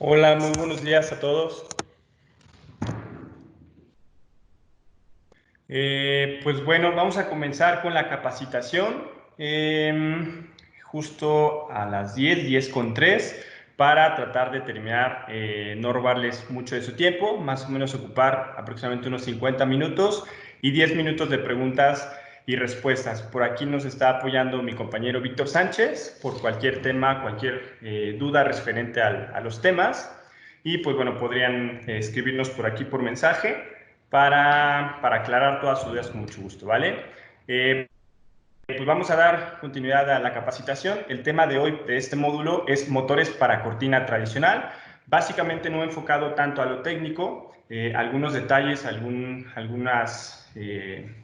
Hola, muy buenos días a todos. Pues bueno, vamos a comenzar con la capacitación justo a las 10:03 para tratar de terminar, no robarles mucho de su tiempo, más o menos ocupar aproximadamente unos 50 minutos y 10 minutos de preguntas y respuestas. Por aquí nos está apoyando mi compañero Víctor Sánchez por cualquier tema, cualquier duda referente a los temas. Y pues bueno, podrían escribirnos por aquí por mensaje para aclarar todas sus dudas con mucho gusto, ¿vale? Pues vamos a dar continuidad a la capacitación. El tema de hoy de este módulo es motores para cortina tradicional, básicamente no enfocado tanto a lo técnico, algunos detalles, algunas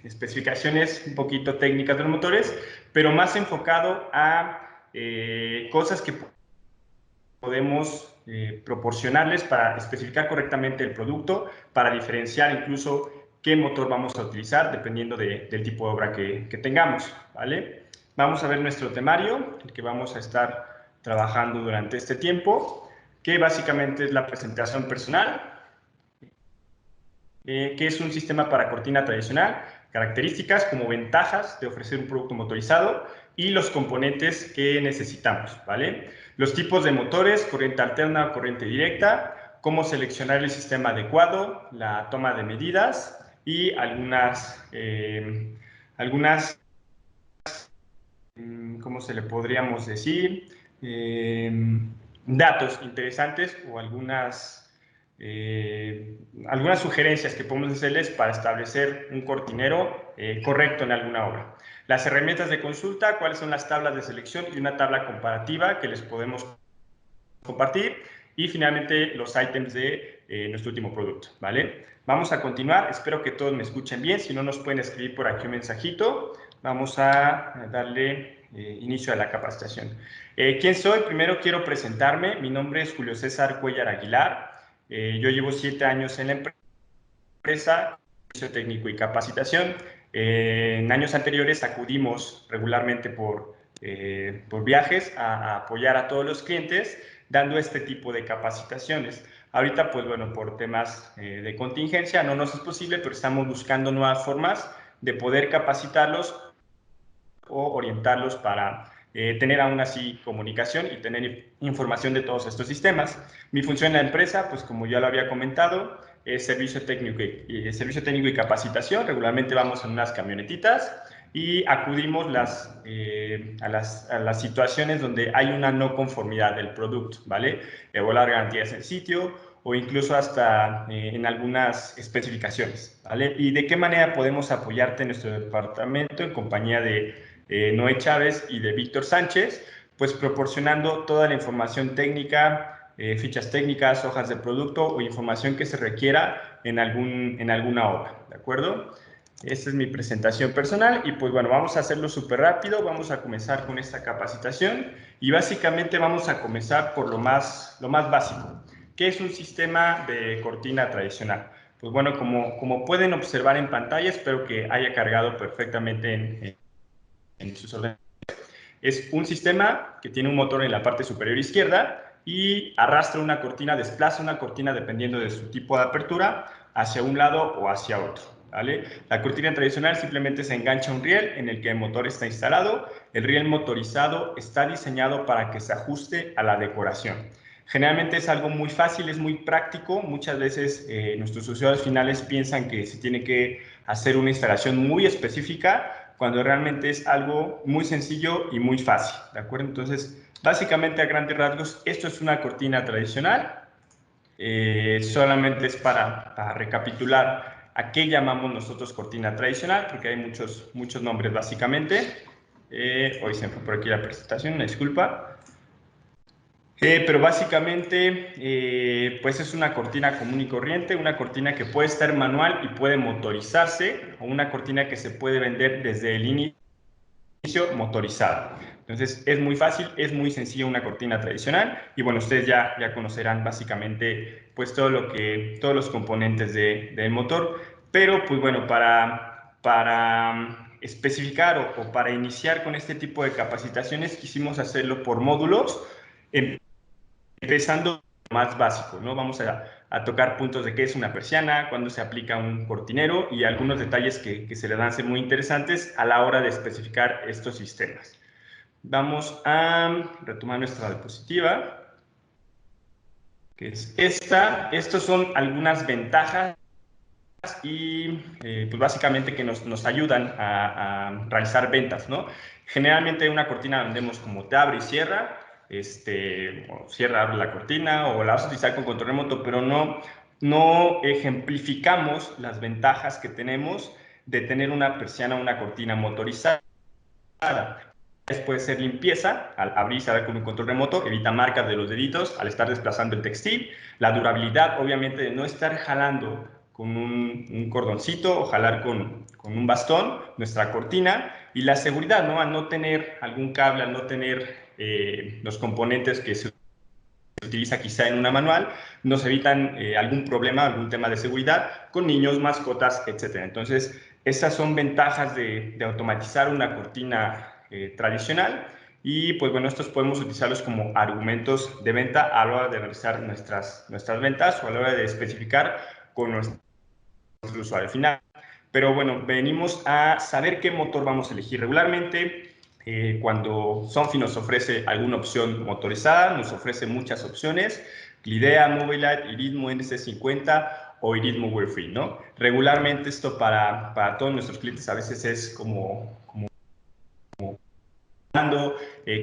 especificaciones un poquito técnicas de los motores, pero más enfocado a cosas que podemos proporcionarles para especificar correctamente el producto, para diferenciar incluso qué motor vamos a utilizar dependiendo del tipo de obra que tengamos, ¿vale? Vamos a ver nuestro temario, el que vamos a estar trabajando durante este tiempo, que básicamente es la presentación personal, que es un sistema para cortina tradicional, características como ventajas de ofrecer un producto motorizado y los componentes que necesitamos, ¿vale? Los tipos de motores, corriente alterna o corriente directa, cómo seleccionar el sistema adecuado, la toma de medidas y algunas ¿cómo se le podríamos decir? Datos interesantes o algunas sugerencias que podemos hacerles para establecer un cortinero correcto en alguna obra. Las herramientas de consulta, cuáles son las tablas de selección y una tabla comparativa que les podemos compartir. Y finalmente los ítems de nuestro último producto, ¿vale? Vamos a continuar, espero que todos me escuchen bien, si no nos pueden escribir por aquí un mensajito. Vamos a darle inicio a la capacitación. ¿Quién soy? Primero quiero presentarme, mi nombre es Julio César Cuellar Aguilar, yo llevo 7 años en la empresa, servicio técnico y capacitación. En años anteriores acudimos regularmente por viajes a apoyar a todos los clientes dando este tipo de capacitaciones. Ahorita, pues bueno, por temas de contingencia no nos es posible, pero estamos buscando nuevas formas de poder capacitarlos o orientarlos para tener aún así comunicación y tener información de todos estos sistemas. Mi función en la empresa, pues como ya lo había comentado, es servicio técnico y capacitación. Regularmente vamos en unas camionetitas y acudimos a las situaciones donde hay una no conformidad del producto, ¿vale? Evaluar garantías en sitio o incluso hasta en algunas especificaciones, ¿vale? ¿Y de qué manera podemos apoyarte en nuestro departamento en compañía de Noé Chávez y de Víctor Sánchez? Pues proporcionando toda la información técnica, fichas técnicas, hojas de producto o información que se requiera en alguna obra, ¿de acuerdo? Esta es mi presentación personal y pues bueno, vamos a hacerlo súper rápido, vamos a comenzar con esta capacitación y básicamente vamos a comenzar por lo más básico. ¿Qué es un sistema de cortina tradicional? Pues bueno, como pueden observar en pantalla, espero que haya cargado perfectamente en sus ordenadores. Es un sistema que tiene un motor en la parte superior izquierda y arrastra una cortina, desplaza una cortina dependiendo de su tipo de apertura hacia un lado o hacia otro, ¿vale? La cortina tradicional simplemente se engancha a un riel en el que el motor está instalado. El riel motorizado está diseñado para que se ajuste a la decoración. Generalmente es algo muy fácil, es muy práctico. Muchas veces nuestros usuarios finales piensan que se tiene que hacer una instalación muy específica cuando realmente es algo muy sencillo y muy fácil, ¿de acuerdo? Entonces, básicamente a grandes rasgos, esto es una cortina tradicional. Solamente es para recapitular a qué llamamos nosotros cortina tradicional, porque hay muchos nombres básicamente. Hoy se me fue por aquí la presentación, una disculpa. Pero básicamente, pues es una cortina común y corriente, una cortina que puede estar manual y puede motorizarse, o una cortina que se puede vender desde el inicio motorizada. Entonces, es muy fácil, es muy sencillo una cortina tradicional, y bueno, ustedes ya conocerán básicamente pues todos los componentes del motor, pero pues bueno, para especificar o para iniciar con este tipo de capacitaciones, quisimos hacerlo por módulos, empezando más básico, ¿no? Vamos a tocar puntos de qué es una persiana, cuándo se aplica un cortinero y algunos detalles que se le van a ser muy interesantes a la hora de especificar estos sistemas. Vamos a retomar nuestra diapositiva, que es esta. Estos son algunas ventajas y pues básicamente que nos ayudan a realizar ventas, ¿no? Generalmente una cortina vendemos como te abre y cierra, o cierra, abre la cortina, o la vas a utilizar con control remoto, pero no ejemplificamos las ventajas que tenemos de tener una persiana o una cortina motorizada. Puede ser limpieza, al abrir y cerrar con un control remoto, evita marcas de los deditos al estar desplazando el textil, la durabilidad, obviamente, de no estar jalando con un cordoncito o jalar con un bastón nuestra cortina, y la seguridad, ¿no? Al no tener algún cable, al no tener los componentes que se utiliza quizá en una manual, nos evitan algún problema, algún tema de seguridad con niños, mascotas, etc. Entonces, esas son ventajas de automatizar una cortina tradicional, y pues bueno, estos podemos utilizarlos como argumentos de venta a la hora de realizar nuestras ventas o a la hora de especificar con nuestro usuario final. Pero bueno, venimos a saber qué motor vamos a elegir. Regularmente, cuando Somfy nos ofrece alguna opción motorizada, nos ofrece muchas opciones: Glidea, Mobilite, Irismo NC50 o Irismo Wear Free, ¿no? Regularmente esto para todos nuestros clientes a veces es como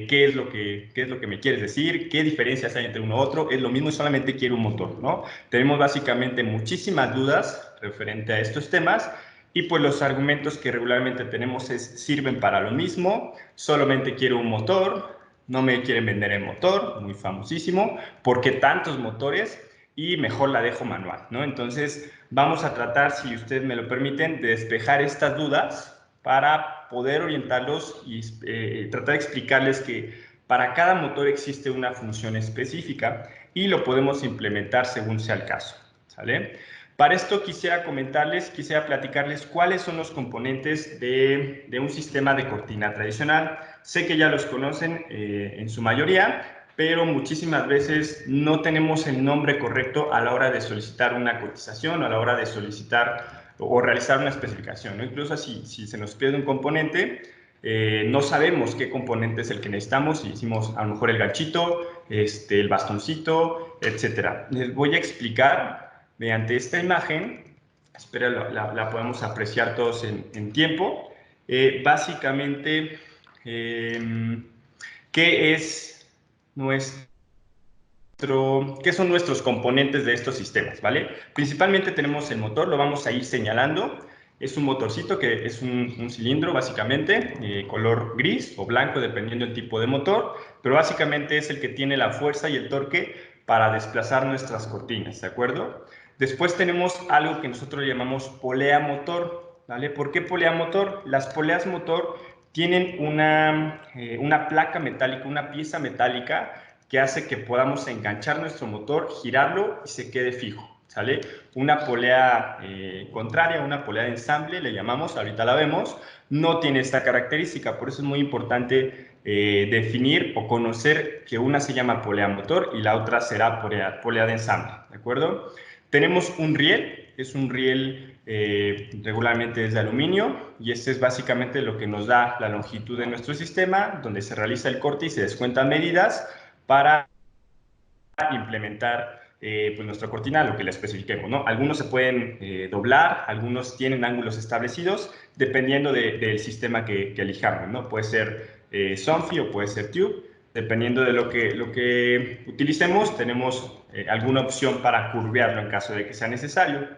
qué es lo que me quieres decir, qué diferencias hay entre uno u otro, es lo mismo y solamente quiero un motor, ¿no? Tenemos básicamente muchísimas dudas referente a estos temas, y pues los argumentos que regularmente tenemos sirven para lo mismo: solamente quiero un motor, no me quieren vender el motor, muy famosísimo, ¿por qué tantos motores? Y mejor la dejo manual, ¿no? Entonces vamos a tratar, si ustedes me lo permiten, de despejar estas dudas para poder orientarlos y tratar de explicarles que para cada motor existe una función específica y lo podemos implementar según sea el caso, ¿sale? Para esto quisiera platicarles cuáles son los componentes de un sistema de cortina tradicional. Sé que ya los conocen en su mayoría, pero muchísimas veces no tenemos el nombre correcto a la hora de solicitar una cotización o a la hora de solicitar o realizar una especificación, ¿no? Incluso si se nos pierde un componente, no sabemos qué componente es el que necesitamos y decimos a lo mejor el ganchito, el bastoncito, etcétera. Les voy a explicar mediante esta imagen, espero la podemos apreciar todos en tiempo, básicamente qué es qué son nuestros componentes de estos sistemas, ¿vale? Principalmente tenemos el motor, lo vamos a ir señalando. Es un motorcito que es un cilindro, básicamente, color gris o blanco, dependiendo del tipo de motor, pero básicamente es el que tiene la fuerza y el torque para desplazar nuestras cortinas, ¿de acuerdo? Después tenemos algo que nosotros llamamos polea motor, ¿vale? ¿Por qué polea motor? Las poleas motor tienen una placa metálica, una pieza metálica que hace que podamos enganchar nuestro motor, girarlo y se quede fijo, ¿sale? Una polea contraria, una polea de ensamble, le llamamos, ahorita la vemos, no tiene esta característica. Por eso es muy importante definir o conocer que una se llama polea motor y la otra será polea de ensamble, ¿de acuerdo? Tenemos un riel, es un riel regularmente es de aluminio, y este es básicamente lo que nos da la longitud de nuestro sistema, donde se realiza el corte y se descuentan medidas para implementar pues nuestra cortina, lo que le especifiquemos, ¿no? Algunos se pueden doblar, algunos tienen ángulos establecidos, dependiendo del sistema que elijamos, ¿no? Puede ser Somfy o puede ser Tube. Dependiendo de lo que utilicemos, tenemos alguna opción para curvearlo en caso de que sea necesario.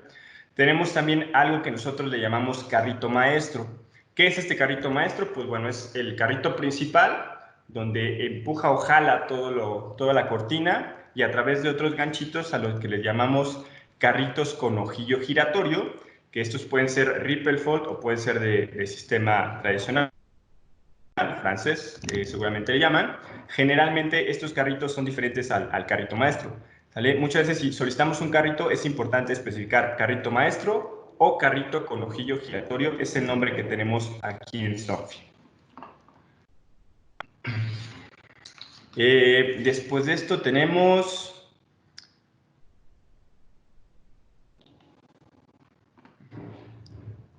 Tenemos también algo que nosotros le llamamos carrito maestro. ¿Qué es este carrito maestro? Pues bueno, es el carrito principal donde empuja o jala toda la cortina, y a través de otros ganchitos a los que les llamamos carritos con ojillo giratorio, que estos pueden ser Ripple Fold o pueden ser de sistema tradicional francés, seguramente le llaman. Generalmente estos carritos son diferentes al carrito maestro, ¿sale? Muchas veces si solicitamos un carrito es importante especificar carrito maestro o carrito con ojillo giratorio, es el nombre que tenemos aquí en Somfy. Después de esto tenemos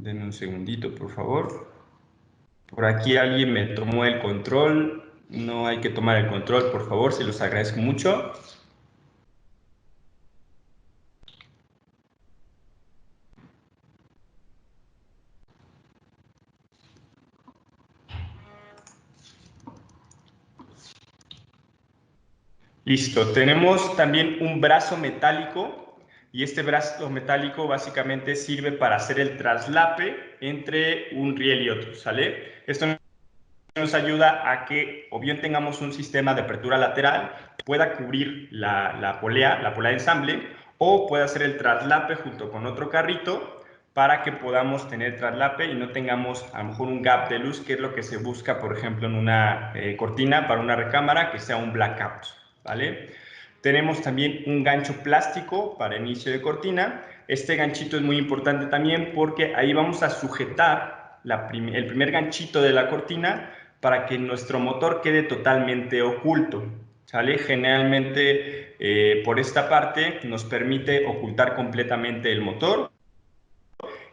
Denme un segundito, por favor. Por aquí alguien me tomó el control. No hay que tomar el control, por favor, se los agradezco mucho. Listo, tenemos también un brazo metálico y este brazo metálico básicamente sirve para hacer el traslape entre un riel y otro, ¿sale? Esto nos ayuda a que o bien tengamos un sistema de apertura lateral, pueda cubrir la polea de ensamble, o pueda hacer el traslape junto con otro carrito para que podamos tener traslape y no tengamos a lo mejor un gap de luz, que es lo que se busca, por ejemplo, en una cortina para una recámara, que sea un blackout, ¿vale? Tenemos también un gancho plástico para inicio de cortina. Este ganchito es muy importante también porque ahí vamos a sujetar el primer ganchito de la cortina para que nuestro motor quede totalmente oculto, ¿sale? Generalmente por esta parte nos permite ocultar completamente el motor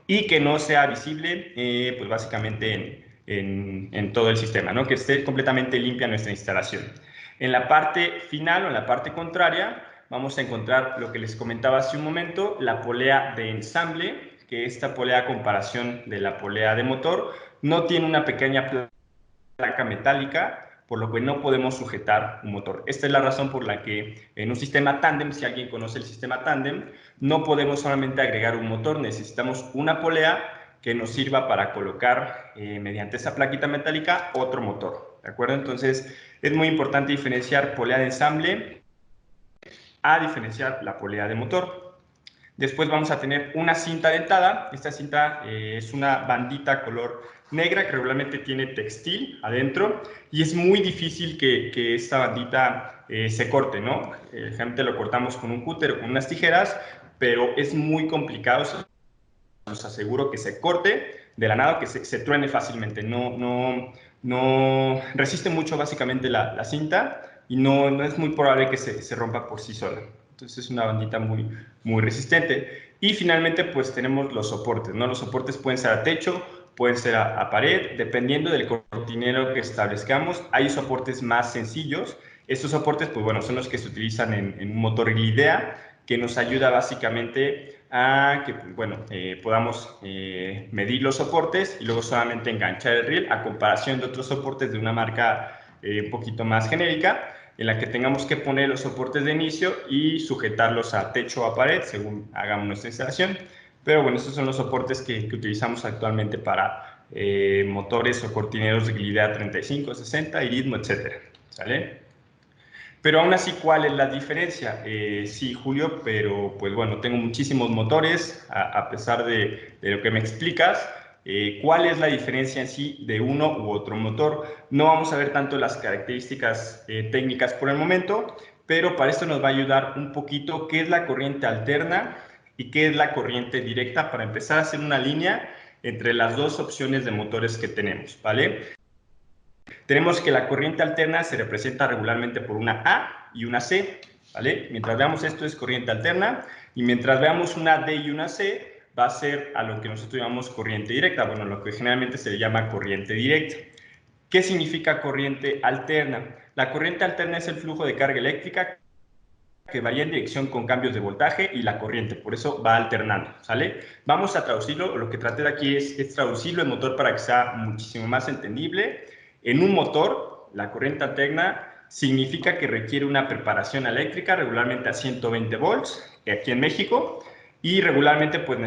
y que no sea visible, pues básicamente en todo el sistema, ¿no? Que esté completamente limpia nuestra instalación. En la parte final o en la parte contraria vamos a encontrar lo que les comentaba hace un momento, la polea de ensamble, que esta polea a comparación de la polea de motor no tiene una pequeña placa metálica, por lo que no podemos sujetar un motor. Esta es la razón por la que en un sistema tándem, si alguien conoce el sistema tándem, no podemos solamente agregar un motor, necesitamos una polea que nos sirva para colocar mediante esa plaquita metálica otro motor, ¿de acuerdo? Entonces es muy importante diferenciar polea de ensamble a diferenciar la polea de motor. Después vamos a tener una cinta dentada. Esta cinta es una bandita color negra que regularmente tiene textil adentro y es muy difícil que esta bandita se corte, ¿no? Generalmente lo cortamos con un cúter o con unas tijeras, pero es muy complicado. Os aseguro que se corte de la nada, que se truene fácilmente. No resiste mucho básicamente la cinta y no es muy probable que se rompa por sí sola. Entonces es una bandita muy resistente. Y finalmente pues tenemos los soportes, ¿no? Los soportes pueden ser a techo, pueden ser a pared, dependiendo del cortinero que establezcamos. Hay soportes más sencillos. Estos soportes pues bueno, son los que se utilizan en un motor Glidea, que nos ayuda básicamente a que bueno, podamos medir los soportes y luego solamente enganchar el riel, a comparación de otros soportes de una marca un poquito más genérica, en la que tengamos que poner los soportes de inicio y sujetarlos a techo o a pared según hagamos nuestra instalación. Pero bueno, estos son los soportes que utilizamos actualmente para motores o cortineros de Glidea 35, 60, Iritmo, etcétera, ¿sale? Pero aún así, ¿cuál es la diferencia? Sí, Julio, pero pues bueno, tengo muchísimos motores, a pesar de lo que me explicas. ¿Cuál es la diferencia en sí de uno u otro motor? No vamos a ver tanto las características técnicas por el momento, pero para esto nos va a ayudar un poquito qué es la corriente alterna y qué es la corriente directa, para empezar a hacer una línea entre las dos opciones de motores que tenemos, ¿vale? Tenemos que la corriente alterna se representa regularmente por una A y una C, ¿vale? Mientras veamos esto es corriente alterna, y mientras veamos una D y una C va a ser a lo que nosotros llamamos corriente directa, bueno, lo que generalmente se le llama corriente directa. ¿Qué significa corriente alterna? La corriente alterna es el flujo de carga eléctrica que varía en dirección con cambios de voltaje y la corriente, por eso va alternando, ¿sale? Vamos a traducirlo, lo que traté de aquí es traducirlo en motor para que sea muchísimo más entendible. En un motor, la corriente alterna significa que requiere una preparación eléctrica, regularmente a 120 volts, aquí en México, y regularmente pues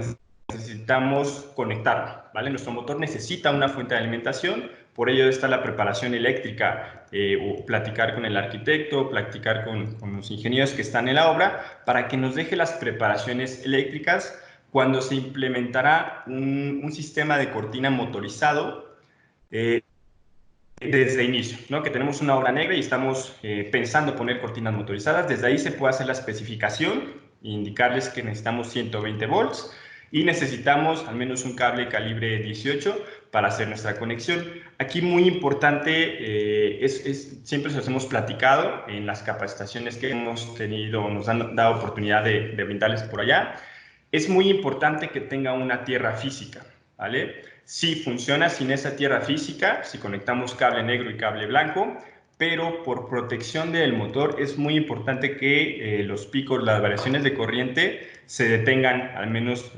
necesitamos conectarlo, ¿vale? Nuestro motor necesita una fuente de alimentación, por ello está la preparación eléctrica, o platicar con el arquitecto, platicar con los ingenieros que están en la obra, para que nos deje las preparaciones eléctricas cuando se implementará un sistema de cortina motorizado desde inicio, ¿no? Que tenemos una obra negra y estamos pensando poner cortinas motorizadas. Desde ahí se puede hacer la especificación, indicarles que necesitamos 120 volts y necesitamos al menos un cable calibre 18 para hacer nuestra conexión. Aquí muy importante, siempre se los hemos platicado en las capacitaciones que hemos tenido, nos han dado oportunidad de brindarles por allá, es muy importante que tenga una tierra física. ¿vale? Sí funciona sin esa tierra física, si conectamos cable negro y cable blanco, pero por protección del motor es muy importante que los picos, las variaciones de corriente se detengan al menos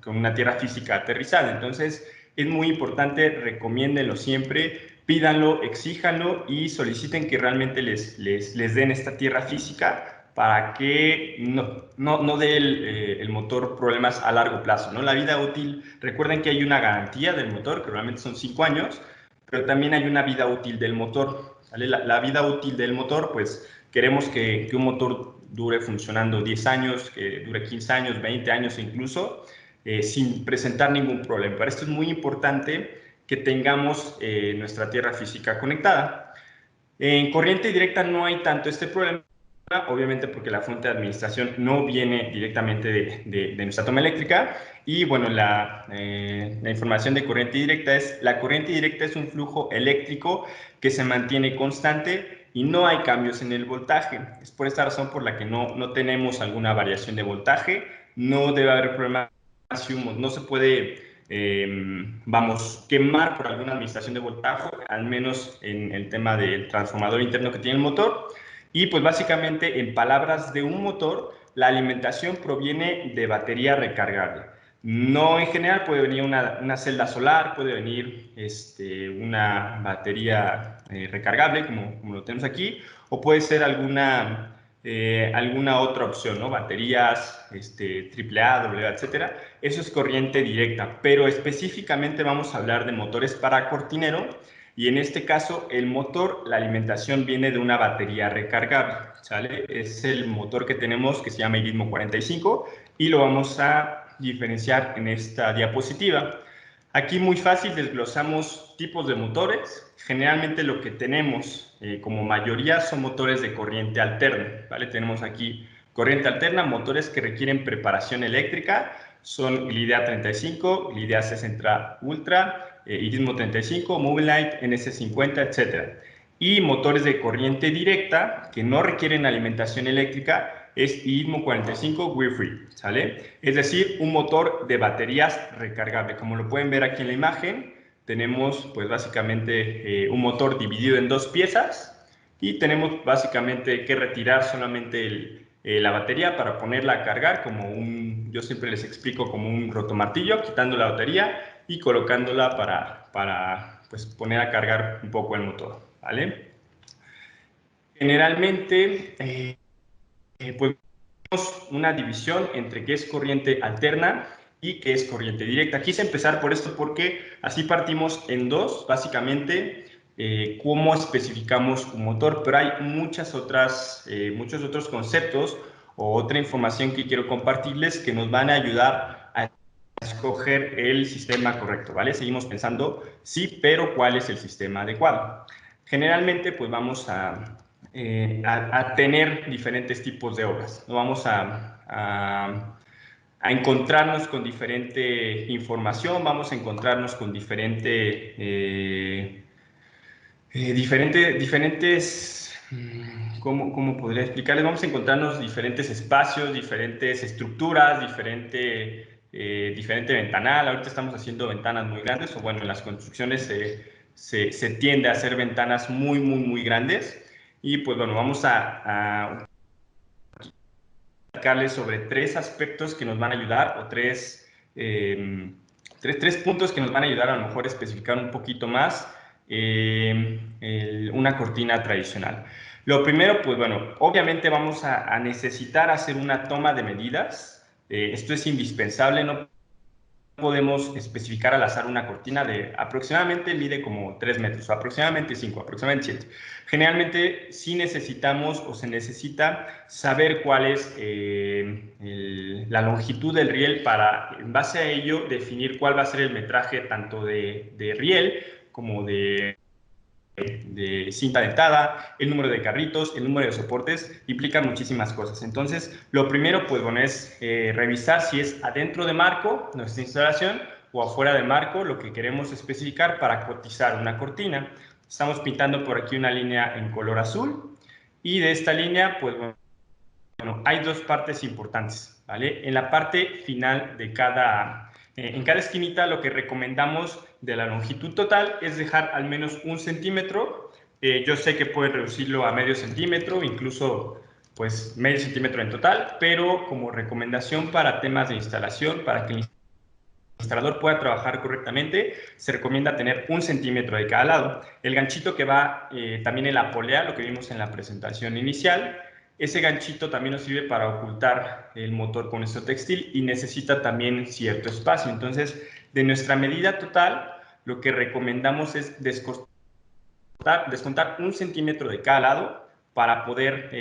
con una tierra física aterrizada. Entonces es muy importante, recomiéndenlo siempre, pídanlo, exíjanlo y soliciten que realmente les den esta tierra física para que no dé el motor problemas a largo plazo, ¿no? La vida útil, recuerden que hay una garantía del motor, que realmente son 5 años, pero también hay una vida útil del motor, ¿vale? La vida útil del motor, pues queremos que un motor dure funcionando 10 años, que dure 15 años, 20 años incluso, sin presentar ningún problema. Para esto es muy importante que tengamos nuestra tierra física conectada. En corriente directa no hay tanto este problema, obviamente porque la fuente de administración no viene directamente de nuestra toma eléctrica. Y bueno, la información de corriente directa es, la corriente directa es un flujo eléctrico que se mantiene constante y no hay cambios en el voltaje. Es por esta razón por la que no tenemos alguna variación de voltaje, no debe haber problemas, no se puede vamos, quemar por alguna administración de voltaje, al menos en el tema del transformador interno que tiene el motor. Y pues básicamente, en palabras de un motor, la alimentación proviene de batería recargable. No en general, puede venir una celda solar, puede venir una batería recargable, como lo tenemos aquí, o puede ser alguna otra opción, ¿no? Baterías AAA, AA, etcétera. Eso es corriente directa, pero específicamente vamos a hablar de motores para cortinero, y en este caso el motor, la alimentación viene de una batería recargable, ¿sale? Es el motor que tenemos que se llama Irismo 45 y lo vamos a diferenciar en esta diapositiva. Aquí muy fácil desglosamos tipos de motores. Generalmente lo que tenemos como mayoría son motores de corriente alterna, ¿vale? Tenemos aquí corriente alterna, motores que requieren preparación eléctrica, son Glidea 35, Glidea 60 Ultra, Irismo 35, Mobilite, NS50, etc. Y motores de corriente directa que no requieren alimentación eléctrica es Irismo 45 Wi-Fi, ¿sale? Es decir, un motor de baterías recargable. Como lo pueden ver aquí en la imagen, tenemos pues básicamente un motor dividido en dos piezas y tenemos básicamente que retirar solamente la batería para ponerla a cargar como yo siempre les explico, como un rotomartillo, quitando la batería y colocándola para pues, poner a cargar un poco el motor, ¿vale? Generalmente, pues tenemos una división entre qué es corriente alterna y qué es corriente directa. Quise empezar por esto porque así partimos en dos, básicamente, cómo especificamos un motor, pero hay muchos otros conceptos o otra información que quiero compartirles que nos van a ayudar a escoger el sistema correcto, ¿vale? Seguimos pensando, sí, pero ¿cuál es el sistema adecuado? Generalmente, pues vamos a tener diferentes tipos de obras. ¿No? Vamos a encontrarnos con diferente información, vamos a encontrarnos con diferentes, ¿cómo podría explicarles? Vamos a encontrarnos diferentes espacios, diferentes estructuras, diferente ventanal. Ahorita estamos haciendo ventanas muy grandes, o bueno, en las construcciones se tiende a hacer ventanas muy, muy, muy grandes. Y pues bueno, vamos a explicarles sobre tres aspectos que nos van a ayudar, o tres puntos que nos van a ayudar a lo mejor a especificar un poquito más una cortina tradicional. Lo primero, pues bueno, obviamente vamos a necesitar hacer una toma de medidas. Esto es indispensable, no podemos especificar al azar una cortina de aproximadamente mide como 3 metros, aproximadamente 5, aproximadamente 7. Generalmente sí necesitamos o se necesita saber cuál es la longitud del riel para, en base a ello, definir cuál va a ser el metraje tanto de riel como de cinta dentada, el número de carritos, el número de soportes, implican muchísimas cosas. Entonces, lo primero, pues bueno, es revisar si es adentro de marco nuestra instalación o afuera de marco lo que queremos especificar para cotizar una cortina. Estamos pintando por aquí una línea en color azul y de esta línea, pues bueno, hay dos partes importantes, ¿vale? En la parte final de cada En cada esquinita lo que recomendamos de la longitud total es dejar al menos 1 centímetro. Yo sé que pueden reducirlo a medio centímetro, incluso pues medio centímetro en total, pero como recomendación para temas de instalación, para que el instalador pueda trabajar correctamente, se recomienda tener 1 centímetro de cada lado. El ganchito que va también en la polea, lo que vimos en la presentación inicial, ese ganchito también nos sirve para ocultar el motor con nuestro textil y necesita también cierto espacio. Entonces, de nuestra medida total, lo que recomendamos es descontar 1 centímetro de cada lado para poder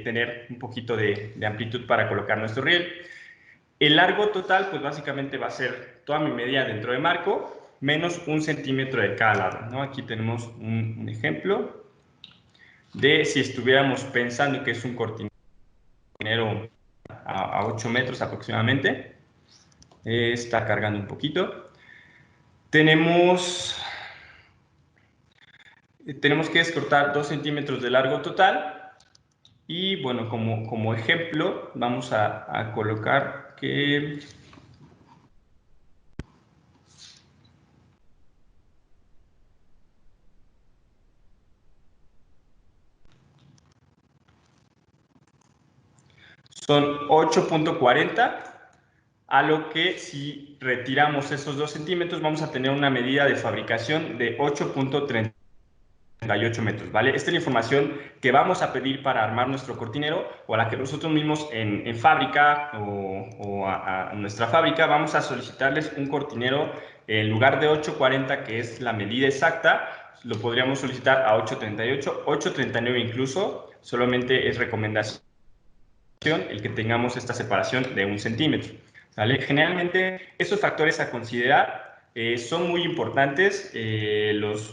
tener un poquito de amplitud para colocar nuestro riel. El largo total, pues básicamente va a ser toda mi medida dentro de marco, menos 1 centímetro de cada lado, ¿no? Aquí tenemos un ejemplo de si estuviéramos pensando que es un cortinero a 8 metros aproximadamente. Está cargando un poquito. Tenemos que descortar 2 centímetros de largo total. Y bueno, como ejemplo, vamos a colocar que son 8.40, a lo que si retiramos esos 2 centímetros vamos a tener una medida de fabricación de 8.38 metros, ¿vale? Esta es la información que vamos a pedir para armar nuestro cortinero, o a la que nosotros mismos en fábrica o a nuestra fábrica vamos a solicitarles un cortinero en lugar de 8.40, que es la medida exacta, lo podríamos solicitar a 8.38, 8.39 incluso, solamente es recomendación el que tengamos esta separación de 1 centímetro. ¿Vale? Generalmente, estos factores a considerar son muy importantes.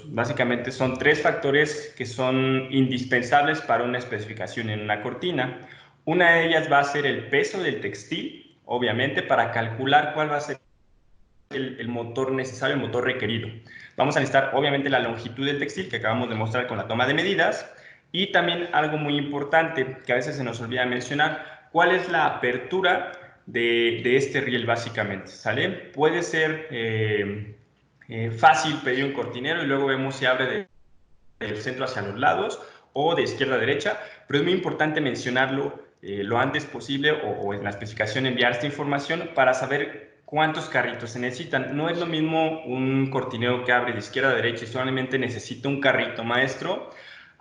Básicamente son 3 factores que son indispensables para una especificación en una cortina. Una de ellas va a ser el peso del textil, obviamente, para calcular cuál va a ser el motor necesario, el motor requerido. Vamos a necesitar, obviamente, la longitud del textil que acabamos de mostrar con la toma de medidas. Y también algo muy importante que a veces se nos olvida mencionar, ¿cuál es la apertura de este riel básicamente? ¿Sale? Puede ser fácil pedir un cortinero y luego vemos si abre del centro hacia los lados o de izquierda a derecha, pero es muy importante mencionarlo lo antes posible o en la especificación enviar esta información para saber cuántos carritos se necesitan. No es lo mismo un cortinero que abre de izquierda a derecha y solamente necesita un carrito maestro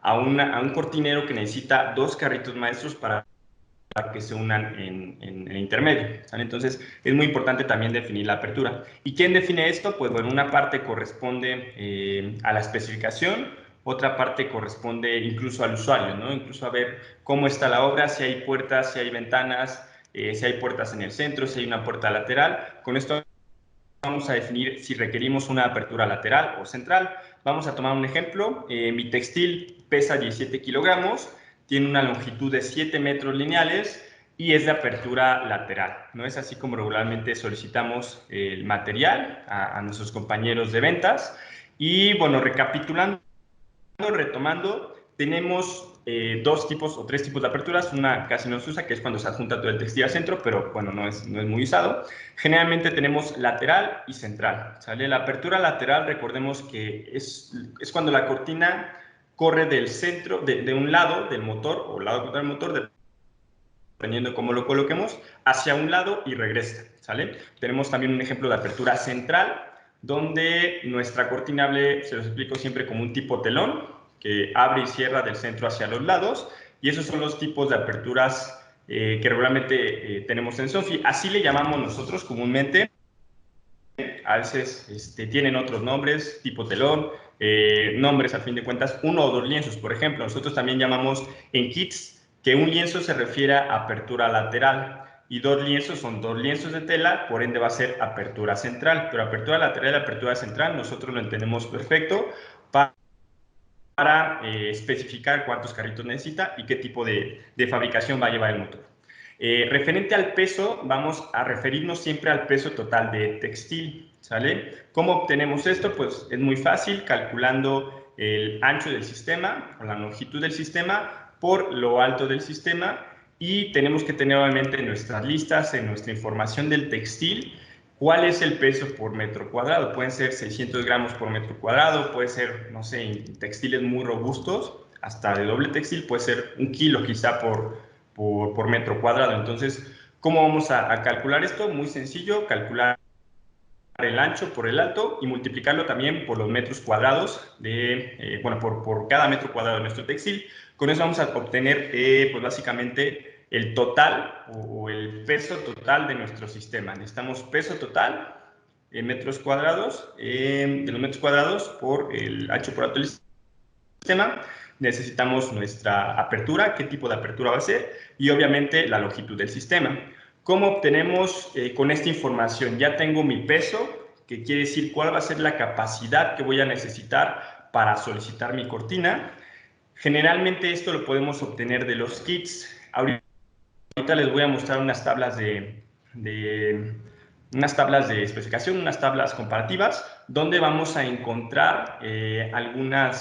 a un cortinero que necesita 2 carritos maestros para que se unan en el intermedio, ¿sale? Entonces, es muy importante también definir la apertura. ¿Y quién define esto? Pues bueno, una parte corresponde a la especificación, otra parte corresponde incluso al usuario, ¿no? Incluso a ver cómo está la obra, si hay puertas, si hay ventanas, si hay puertas en el centro, si hay una puerta lateral. Con esto vamos a definir si requerimos una apertura lateral o central. Vamos a tomar un ejemplo. Mi textil pesa 17 kilogramos, tiene una longitud de 7 metros lineales y es de apertura lateral. No es así como regularmente solicitamos el material a nuestros compañeros de ventas. Y bueno, recapitulando, retomando, tenemos 2 tipos o 3 tipos de aperturas. Una casi no se usa, que es cuando se adjunta todo el textil al centro, pero bueno, no es muy usado. Generalmente tenemos lateral y central, ¿sale? La apertura lateral, recordemos que es cuando la cortina corre del centro, de un lado del motor, o lado del motor, dependiendo de cómo lo coloquemos, hacia un lado y regresa, ¿sale? Tenemos también un ejemplo de apertura central, donde nuestra cortina se los explico siempre como un tipo telón, que abre y cierra del centro hacia los lados, y esos son los tipos de aperturas que regularmente tenemos en Sofi. Así le llamamos nosotros comúnmente. A veces tienen otros nombres, tipo telón, nombres a fin de cuentas, 1 o 2 lienzos, por ejemplo. Nosotros también llamamos en kits que un lienzo se refiere a apertura lateral y 2 lienzos son 2 lienzos de tela, por ende va a ser apertura central. Pero apertura lateral y apertura central nosotros lo entendemos perfecto para especificar cuántos carritos necesita y qué tipo de fabricación va a llevar el motor. Referente al peso, vamos a referirnos siempre al peso total de textil, ¿sale? ¿Cómo obtenemos esto? Pues es muy fácil, calculando el ancho del sistema, o la longitud del sistema, por lo alto del sistema, y tenemos que tener obviamente en nuestras listas, en nuestra información del textil, ¿Cuál es el peso por metro cuadrado? Pueden ser 600 gramos por metro cuadrado, puede ser, no sé, en textiles muy robustos, hasta de doble textil, puede ser 1 kilo quizá por metro cuadrado. Entonces, ¿cómo vamos a calcular esto? Muy sencillo, calcular el ancho por el alto y multiplicarlo también por los metros cuadrados bueno, por cada metro cuadrado de nuestro textil. Con eso vamos a obtener, pues básicamente, el total o el peso total de nuestro sistema. Necesitamos peso total en metros cuadrados, de los metros cuadrados por el ancho por alto del sistema. Necesitamos nuestra apertura, qué tipo de apertura va a ser, y obviamente la longitud del sistema. ¿Cómo obtenemos con esta información? Ya tengo mi peso, que quiere decir cuál va a ser la capacidad que voy a necesitar para solicitar mi cortina. Generalmente esto lo podemos obtener de los kits. Ahorita les voy a mostrar unas tablas de especificación, unas tablas comparativas, donde vamos a encontrar alguna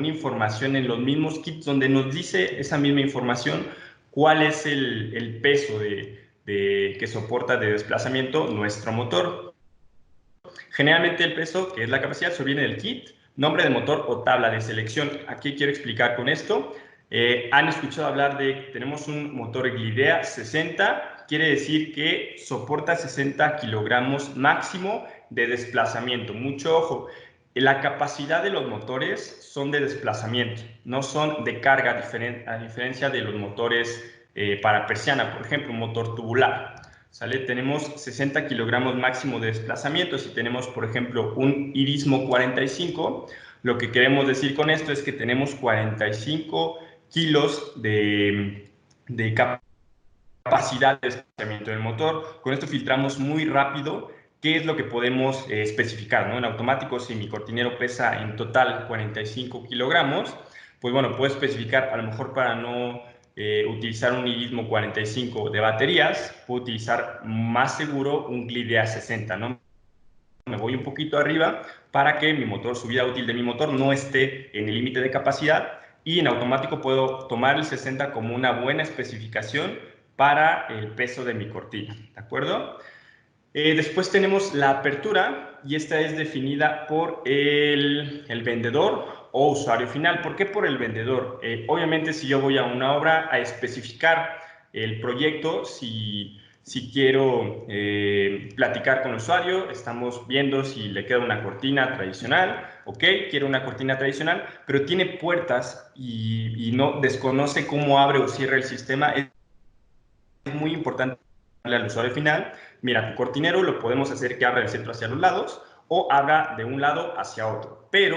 información en los mismos kits, donde nos dice esa misma información cuál es el peso que soporta de desplazamiento nuestro motor. Generalmente el peso, que es la capacidad, se viene del kit, nombre de motor o tabla de selección. Aquí quiero explicar con esto. Han escuchado hablar de que tenemos un motor Glidea 60, quiere decir que soporta 60 kilogramos máximo de desplazamiento. Mucho ojo, la capacidad de los motores son de desplazamiento, no son de carga, a diferencia de los motores para persiana, por ejemplo, un motor tubular. ¿Sale? Tenemos 60 kilogramos máximo de desplazamiento. Si tenemos, por ejemplo, un Irismo 45, lo que queremos decir con esto es que tenemos 45 kilos de capacidad de desplazamiento del motor. Con esto filtramos muy rápido qué es lo que podemos especificar, ¿no? En automático, si mi cortinero pesa en total 45 kilogramos, pues bueno, puedo especificar, a lo mejor para no utilizar un Irismo 45 de baterías, puedo utilizar más seguro un Glidea 60, ¿no? Me voy un poquito arriba para que mi motor, su vida útil de mi motor no esté en el límite de capacidad, y en automático puedo tomar el 60 como una buena especificación para el peso de mi cortina, ¿de acuerdo? Después tenemos la apertura, y esta es definida por el vendedor o usuario final. ¿Por qué por el vendedor? Obviamente, si yo voy a una obra a especificar el proyecto, si quiero platicar con el usuario, estamos viendo si le queda una cortina tradicional, ok, quiero una cortina tradicional, pero tiene puertas y no desconoce cómo abre o cierra el sistema. Es muy importante al usuario final: mira, tu cortinero lo podemos hacer que abra del centro hacia los lados o abra de un lado hacia otro, pero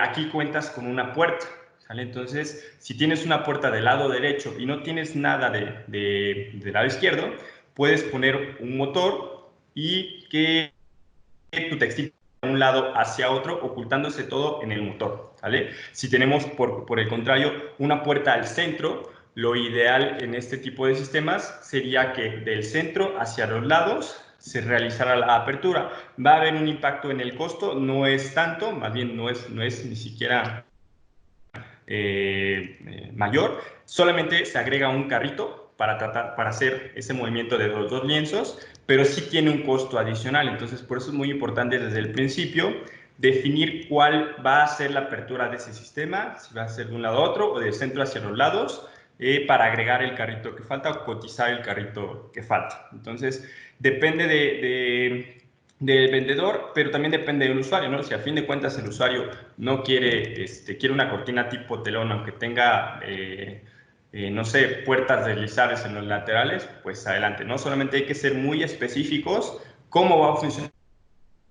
aquí cuentas con una puerta, ¿sale? Entonces, si tienes una puerta del lado derecho y no tienes nada del lado izquierdo, puedes poner un motor y que tu textil de un lado hacia otro, ocultándose todo en el motor, ¿vale? Si tenemos, por el contrario, una puerta al centro, lo ideal en este tipo de sistemas sería que del centro hacia los lados se realizara la apertura. Va a haber un impacto en el costo, no es tanto, más bien no es ni siquiera mayor, solamente se agrega un carrito para hacer ese movimiento de los dos lienzos, pero sí tiene un costo adicional. Entonces, por eso es muy importante desde el principio definir cuál va a ser la apertura de ese sistema, si va a ser de un lado a otro o del centro hacia los lados, para agregar el carrito que falta o cotizar el carrito que falta. Entonces, depende del vendedor, pero también depende del usuario, ¿no? Si a fin de cuentas el usuario no quiere, quiere una cortina tipo telón, aunque tenga, no sé, puertas deslizables en los laterales, pues adelante, ¿no? Solamente hay que ser muy específicos cómo va a funcionar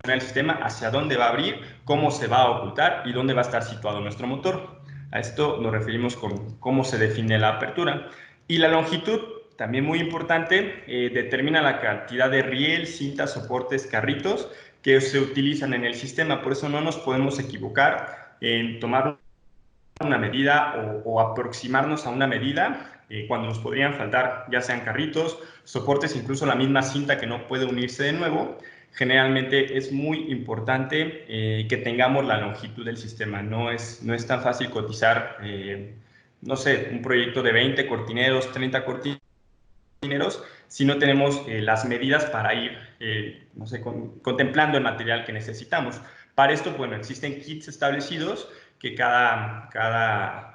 el sistema, hacia dónde va a abrir, cómo se va a ocultar y dónde va a estar situado nuestro motor. A esto nos referimos con cómo se define la apertura. Y la longitud, también muy importante, determina la cantidad de riel, cintas, soportes, carritos que se utilizan en el sistema. Por eso no nos podemos equivocar en tomar una medida o aproximarnos a una medida cuando nos podrían faltar, ya sean carritos, soportes, incluso la misma cinta que no puede unirse de nuevo. Generalmente es muy importante que tengamos la longitud del sistema. No es tan fácil cotizar, no sé, un proyecto de 20 cortineros, 30 cortineros, cortineros si no tenemos las medidas para ir, no sé, contemplando el material que necesitamos. Para esto, bueno, existen kits establecidos que cada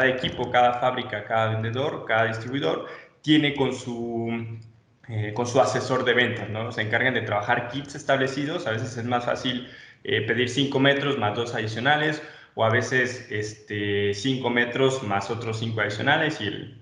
equipo, cada fábrica, cada vendedor, cada distribuidor tiene con su asesor de ventas, ¿no? Se encargan de trabajar kits establecidos. A veces es más fácil pedir 5 metros más 2 adicionales, o a veces 5 metros más otros 5 adicionales, y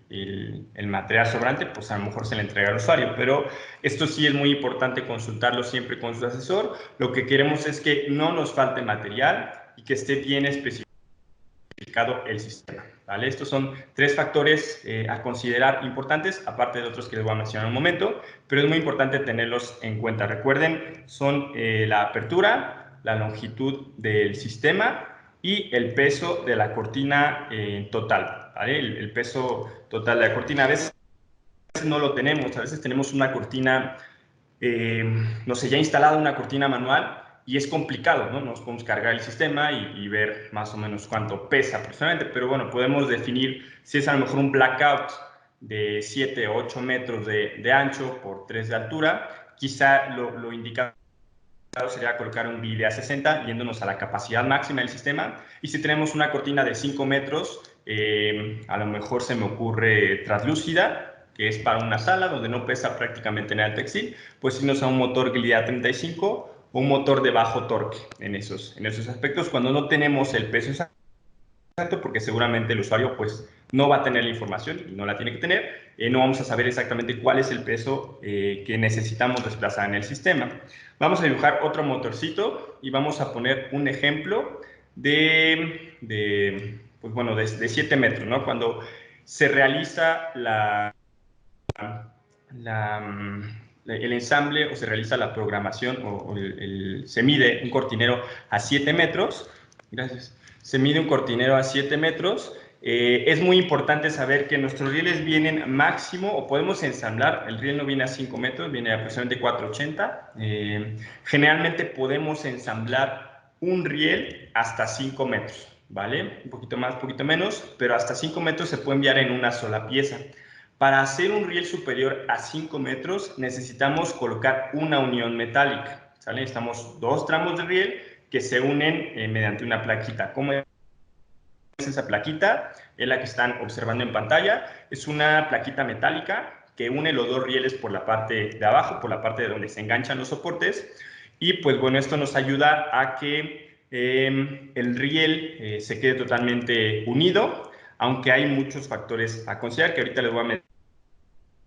el material sobrante, pues a lo mejor se le entrega al usuario. Pero esto sí es muy importante consultarlo siempre con su asesor. Lo que queremos es que no nos falte material y que esté bien especificado el sistema, ¿vale? Estos son 3 factores a considerar importantes, aparte de otros que les voy a mencionar en un momento, pero es muy importante tenerlos en cuenta. Recuerden, son la apertura, la longitud del sistema y el peso de la cortina total, ¿vale? El peso total de la cortina. A veces no lo tenemos, a veces tenemos una cortina, no sé, ya instalada una cortina manual, y es complicado, ¿no? Nos podemos cargar el sistema y ver más o menos cuánto pesa aproximadamente, pero bueno, podemos definir si es a lo mejor un blackout de 7 o 8 metros de ancho por 3 de altura. Quizá lo indicado sería colocar un BID A60 yéndonos a la capacidad máxima del sistema, y si tenemos una cortina de 5 metros, a lo mejor se me ocurre translúcida, que es para una sala donde no pesa prácticamente nada el textil, pues irnos a un motor GLID A35 o un motor de bajo torque en esos aspectos, cuando no tenemos el peso exacto, porque seguramente el usuario pues no va a tener la información y no la tiene que tener. No vamos a saber exactamente cuál es el peso que necesitamos desplazar en el sistema. Vamos a dibujar otro motorcito y vamos a poner un ejemplo pues bueno, de 7 metros, ¿no? Cuando se realiza el ensamble, o se realiza la programación, se mide un cortinero a 7 metros. Gracias. Se mide un cortinero a 7 metros. Es muy importante saber que nuestros rieles vienen máximo, o podemos ensamblar, el riel no viene a 5 metros, viene a aproximadamente 480. Generalmente podemos ensamblar un riel hasta 5 metros, ¿vale? Un poquito más, un poquito menos, pero hasta 5 metros se puede enviar en una sola pieza. Para hacer un riel superior a 5 metros necesitamos colocar una unión metálica, ¿sale? Necesitamos 2 tramos de riel que se unen mediante una plaquita. ¿Cómo es esa plaquita? Es la que están observando en pantalla. Es una plaquita metálica que une los 2 rieles por la parte de abajo, por la parte de donde se enganchan los soportes. Y pues bueno, esto nos ayuda a que el riel se quede totalmente unido, aunque hay muchos factores a considerar que ahorita les voy a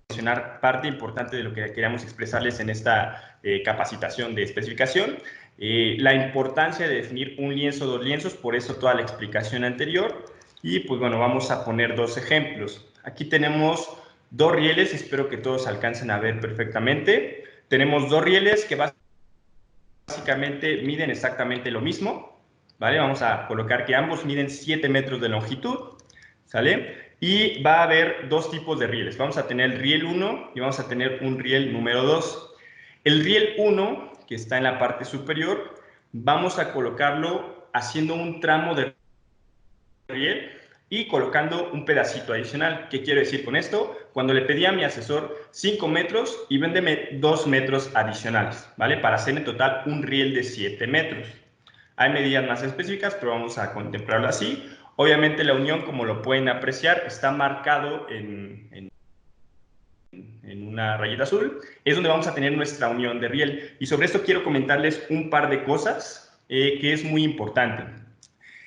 mencionar. Parte importante de lo que queríamos expresarles en esta capacitación de especificación, la importancia de definir un lienzo, 2 lienzos, por eso toda la explicación anterior. Y pues bueno, vamos a poner 2 ejemplos. Aquí tenemos 2 rieles, espero que todos alcancen a ver perfectamente. Tenemos 2 rieles que básicamente miden exactamente lo mismo, ¿vale? Vamos a colocar que ambos miden 7 metros de longitud, ¿sale? Y va a haber 2 tipos de rieles. Vamos a tener el riel 1 y vamos a tener un riel número 2. El riel 1, que está en la parte superior, vamos a colocarlo haciendo un tramo de riel y colocando un pedacito adicional. ¿Qué quiero decir con esto? Cuando le pedí a mi asesor 5 metros y véndeme 2 metros adicionales, ¿vale? Para hacer en total un riel de 7 metros. Hay medidas más específicas, pero vamos a contemplarlo así. Obviamente la unión, como lo pueden apreciar, está marcado en una rayita azul. Es donde vamos a tener nuestra unión de riel. Y sobre esto quiero comentarles un par de cosas que es muy importante.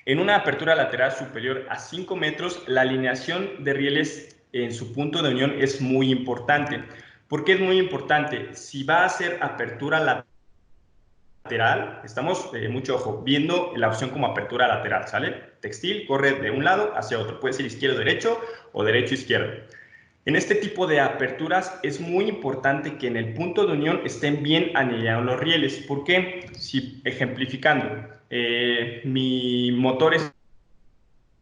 En una apertura lateral superior a 5 metros, la alineación de rieles en su punto de unión es muy importante. ¿Por qué es muy importante? Si va a ser apertura lateral, estamos, mucho ojo, viendo la opción como apertura lateral, ¿sale? Textil corre de un lado hacia otro, puede ser izquierdo-derecho o derecho-izquierdo. En este tipo de aperturas es muy importante que en el punto de unión estén bien anillados los rieles. ¿Por qué? Si, ejemplificando, mi motor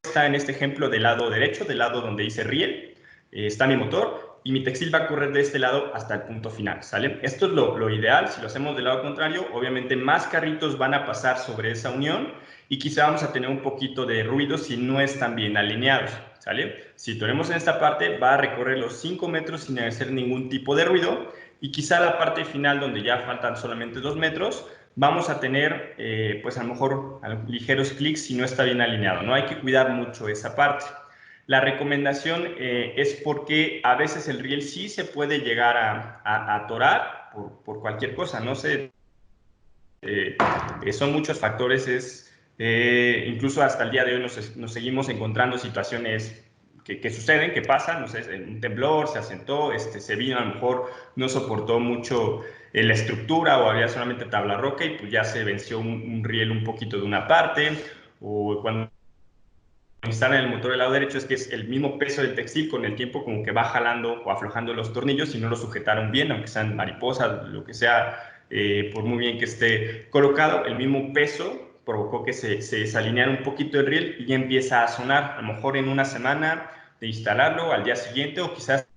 está en este ejemplo del lado derecho, del lado donde dice riel, está mi motor, y mi textil va a correr de este lado hasta el punto final, ¿sale? Esto es lo ideal. Si lo hacemos del lado contrario, obviamente más carritos van a pasar sobre esa unión y quizá vamos a tener un poquito de ruido si no están bien alineados, ¿sale? Si tenemos en esta parte, va a recorrer los 5 metros sin hacer ningún tipo de ruido, y quizá la parte final, donde ya faltan solamente 2 metros, vamos a tener, pues a lo mejor ligeros clics si no está bien alineado, ¿no? Hay que cuidar mucho esa parte. La recomendación es porque a veces el riel sí se puede llegar a atorar por cualquier cosa, no sé, son muchos factores, incluso hasta el día de hoy nos seguimos encontrando situaciones que suceden, que pasan, no sé, un temblor, se asentó, se vino, a lo mejor no soportó mucho la estructura o había solamente tabla roca y pues ya se venció un riel un poquito de una parte, o cuando instalan el motor del lado derecho es que es el mismo peso del textil con el tiempo como que va jalando o aflojando los tornillos y no los sujetaron bien, aunque sean mariposas, lo que sea, por muy bien que esté colocado, el mismo peso provocó que se desalineara un poquito el riel y ya empieza a sonar, a lo mejor en una semana de instalarlo, al día siguiente o quizás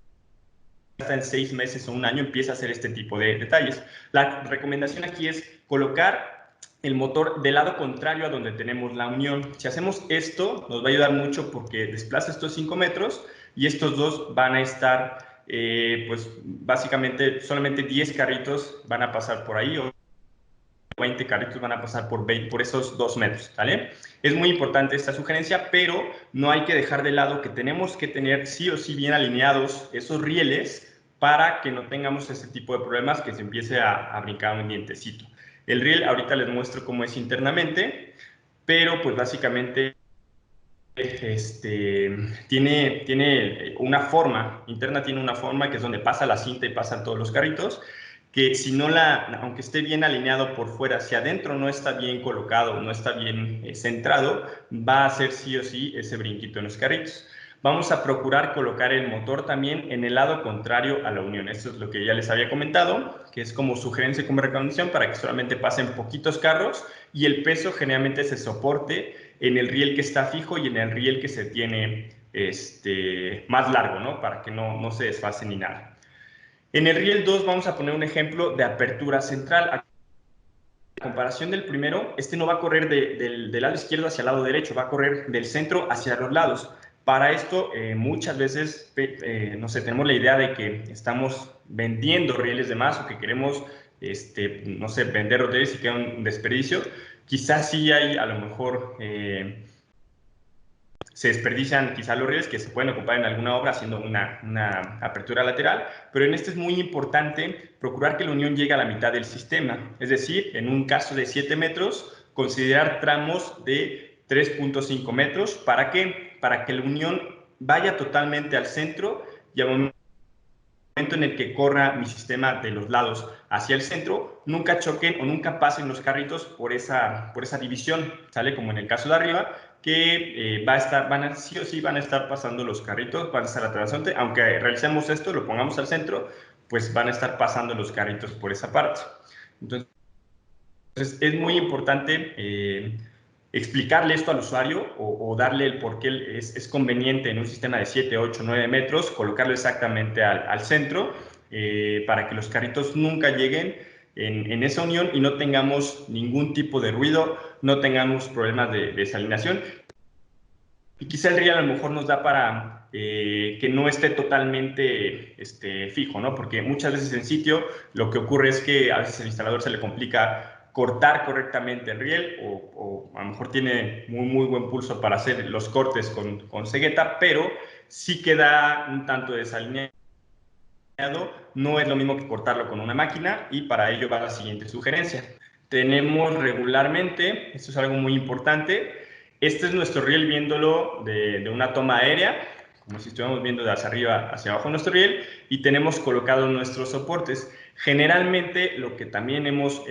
hasta en 6 meses o un año empieza a hacer este tipo de detalles. La recomendación aquí es colocar el motor del lado contrario a donde tenemos la unión. Si hacemos esto, nos va a ayudar mucho porque desplaza estos 5 metros y estos dos van a estar, pues básicamente solamente 10 carritos van a pasar por ahí, o 20 carritos van a pasar por esos 2 metros, ¿vale? Es muy importante esta sugerencia, pero no hay que dejar de lado que tenemos que tener sí o sí bien alineados esos rieles para que no tengamos ese tipo de problemas, que se empiece a brincar un dientecito. El riel ahorita les muestro cómo es internamente, pero pues básicamente tiene una forma, interna tiene una forma que es donde pasa la cinta y pasan todos los carritos, que si no aunque esté bien alineado por fuera, si adentro no está bien colocado, no está bien centrado, va a hacer sí o sí ese brinquito en los carritos. Vamos a procurar colocar el motor también en el lado contrario a la unión. Esto es lo que ya les había comentado, que es como sugerencia y como recomendación para que solamente pasen poquitos carros y el peso generalmente se soporte en el riel que está fijo y en el riel que se tiene más largo, ¿no? Para que no se desfase ni nada. En el riel 2 vamos a poner un ejemplo de apertura central. A comparación del primero, no va a correr del lado izquierdo hacia el lado derecho, va a correr del centro hacia los lados. Para esto, muchas veces, no sé, tenemos la idea de que estamos vendiendo rieles de más o que queremos, no sé, vender rieles y queda un desperdicio. Quizás sí hay, a lo mejor, se desperdician quizás los rieles que se pueden ocupar en alguna obra haciendo una apertura lateral, pero en este es muy importante procurar que la unión llegue a la mitad del sistema, es decir, en un caso de 7 metros, considerar tramos de 3.5 metros. ¿Para qué? Para que la unión vaya totalmente al centro y al momento en el que corra mi sistema de los lados hacia el centro, nunca choquen o nunca pasen los carritos por esa división, ¿sale? Como en el caso de arriba, que sí o sí van a estar pasando los carritos, van a estar atravesando, aunque realicemos esto, lo pongamos al centro, pues van a estar pasando los carritos por esa parte. Entonces, es muy importante explicarle esto al usuario o darle el por qué es conveniente en un sistema de 7, 8, 9 metros, colocarlo exactamente al centro para que los carritos nunca lleguen en esa unión y no tengamos ningún tipo de ruido, no tengamos problemas de desalineación. Y quizá el riel a lo mejor nos da para que no esté totalmente fijo, ¿no? Porque muchas veces en sitio lo que ocurre es que a veces al instalador se le complica cortar correctamente el riel o a lo mejor tiene muy buen pulso para hacer los cortes con cegueta, pero sí queda un tanto desalineado. No es lo mismo que cortarlo con una máquina y para ello va la siguiente sugerencia. Tenemos regularmente, esto es algo muy importante, este es nuestro riel viéndolo de una toma aérea, como si estuviéramos viendo de hacia arriba hacia abajo nuestro riel, y tenemos colocados nuestros soportes. Generalmente, lo que también hemos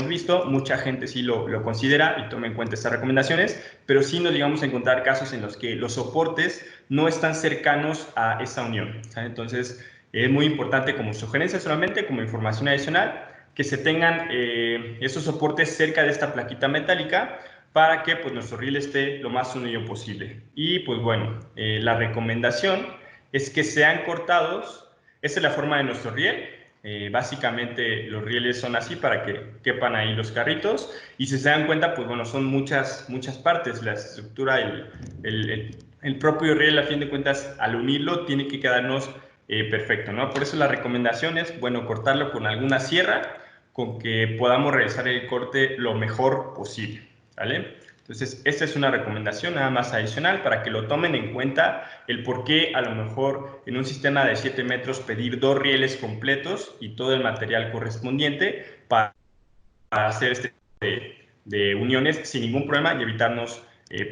visto, mucha gente sí lo considera y toma en cuenta estas recomendaciones, pero sí nos llegamos a encontrar casos en los que los soportes no están cercanos a esa unión, ¿sabes? Entonces, es muy importante como sugerencia solamente, como información adicional, que se tengan esos soportes cerca de esta plaquita metálica para que pues, nuestro riel esté lo más unido posible. Y pues bueno, la recomendación es que sean cortados. Esta es la forma de nuestro riel. Básicamente los rieles son así para que quepan ahí los carritos, y si se dan cuenta, pues bueno, son muchas partes. La estructura, el propio riel, a fin de cuentas, al unirlo, tiene que quedarnos perfecto, ¿no? Por eso la recomendación es, bueno, cortarlo con alguna sierra, con que podamos realizar el corte lo mejor posible, ¿vale? Entonces, esta es una recomendación nada más adicional para que lo tomen en cuenta, el por qué a lo mejor en un sistema de 7 metros pedir 2 rieles completos y todo el material correspondiente para hacer este de uniones sin ningún problema y evitarnos,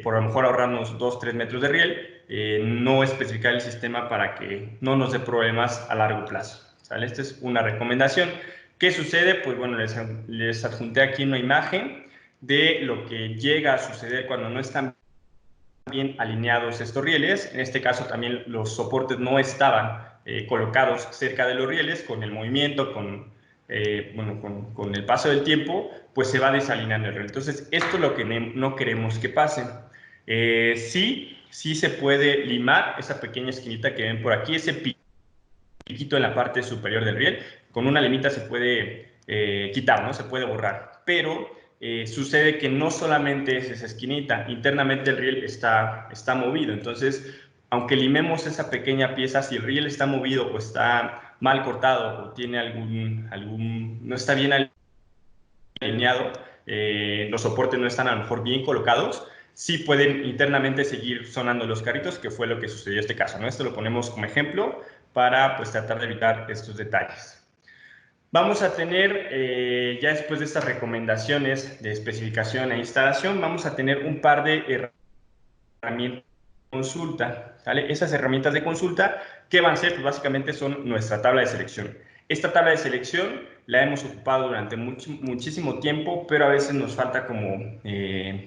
por a lo mejor ahorrarnos 2-3 metros de riel, no especificar el sistema para que no nos dé problemas a largo plazo, ¿sale? Esta es una recomendación. ¿Qué sucede? Pues bueno, les adjunté aquí una imagen de lo que llega a suceder cuando no están bien alineados estos rieles. En este caso también los soportes no estaban colocados cerca de los rieles. Con el movimiento, bueno, con el paso del tiempo, pues se va desalineando el riel. Entonces, esto es lo que no queremos que pase. Sí se puede limar esa pequeña esquinita que ven por aquí, ese piquito en la parte superior del riel. Con una limita se puede quitar, ¿no? Se puede borrar, pero sucede que no solamente es esa esquinita, internamente el riel está movido. Entonces, aunque limemos esa pequeña pieza, si el riel está movido o está mal cortado o tiene no está bien alineado, los soportes no están a lo mejor bien colocados, sí pueden internamente seguir sonando los carritos, que fue lo que sucedió en este caso, ¿no? Esto lo ponemos como ejemplo para pues tratar de evitar estos detalles. Vamos a tener, ya después de estas recomendaciones de especificación e instalación, vamos a tener un par de herramientas de consulta, ¿vale? Esas herramientas de consulta, ¿qué van a ser? Pues básicamente son nuestra tabla de selección. Esta tabla de selección la hemos ocupado durante muchísimo tiempo, pero a veces nos falta como,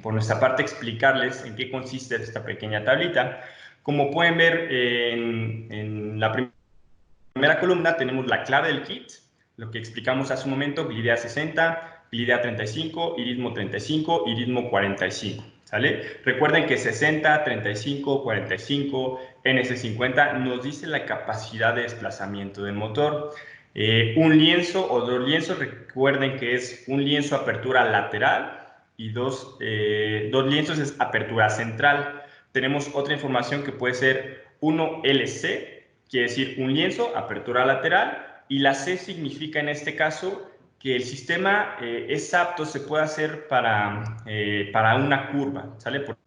por nuestra parte, explicarles en qué consiste esta pequeña tablita. Como pueden ver en la primera columna tenemos la clave del kit, lo que explicamos hace un momento: Glidea 60, Glidea 35, Irismo 35, Irismo 45, ¿sale? Recuerden que 60, 35, 45, NS50 nos dice la capacidad de desplazamiento del motor. Un lienzo o 2 lienzos, recuerden que es un lienzo apertura lateral y dos lienzos es apertura central. Tenemos otra información que puede ser 1 LC, quiere decir un lienzo, apertura lateral, y la C significa en este caso que el sistema es apto, se puede hacer para una curva, ¿sale? Por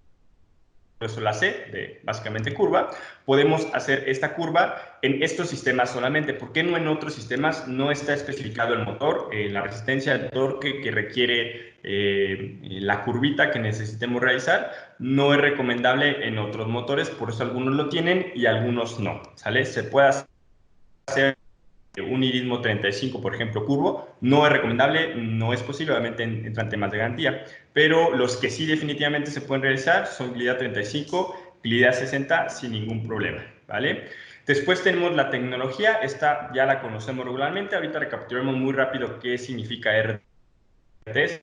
eso la C, de básicamente curva. Podemos hacer esta curva en estos sistemas solamente. ¿Por qué no en otros sistemas? No está especificado el motor, la resistencia, el torque que requiere la curvita que necesitemos realizar. No es recomendable en otros motores, por eso algunos lo tienen y algunos no, ¿sale? Se puede hacer un Irismo 35, por ejemplo, curvo, no es recomendable, no es posible, obviamente entran temas de garantía, pero los que sí definitivamente se pueden realizar son Glidea 35, Glidea 60 sin ningún problema, ¿vale? Después tenemos la tecnología, esta ya la conocemos regularmente. Ahorita recapitulemos muy rápido qué significa RTS.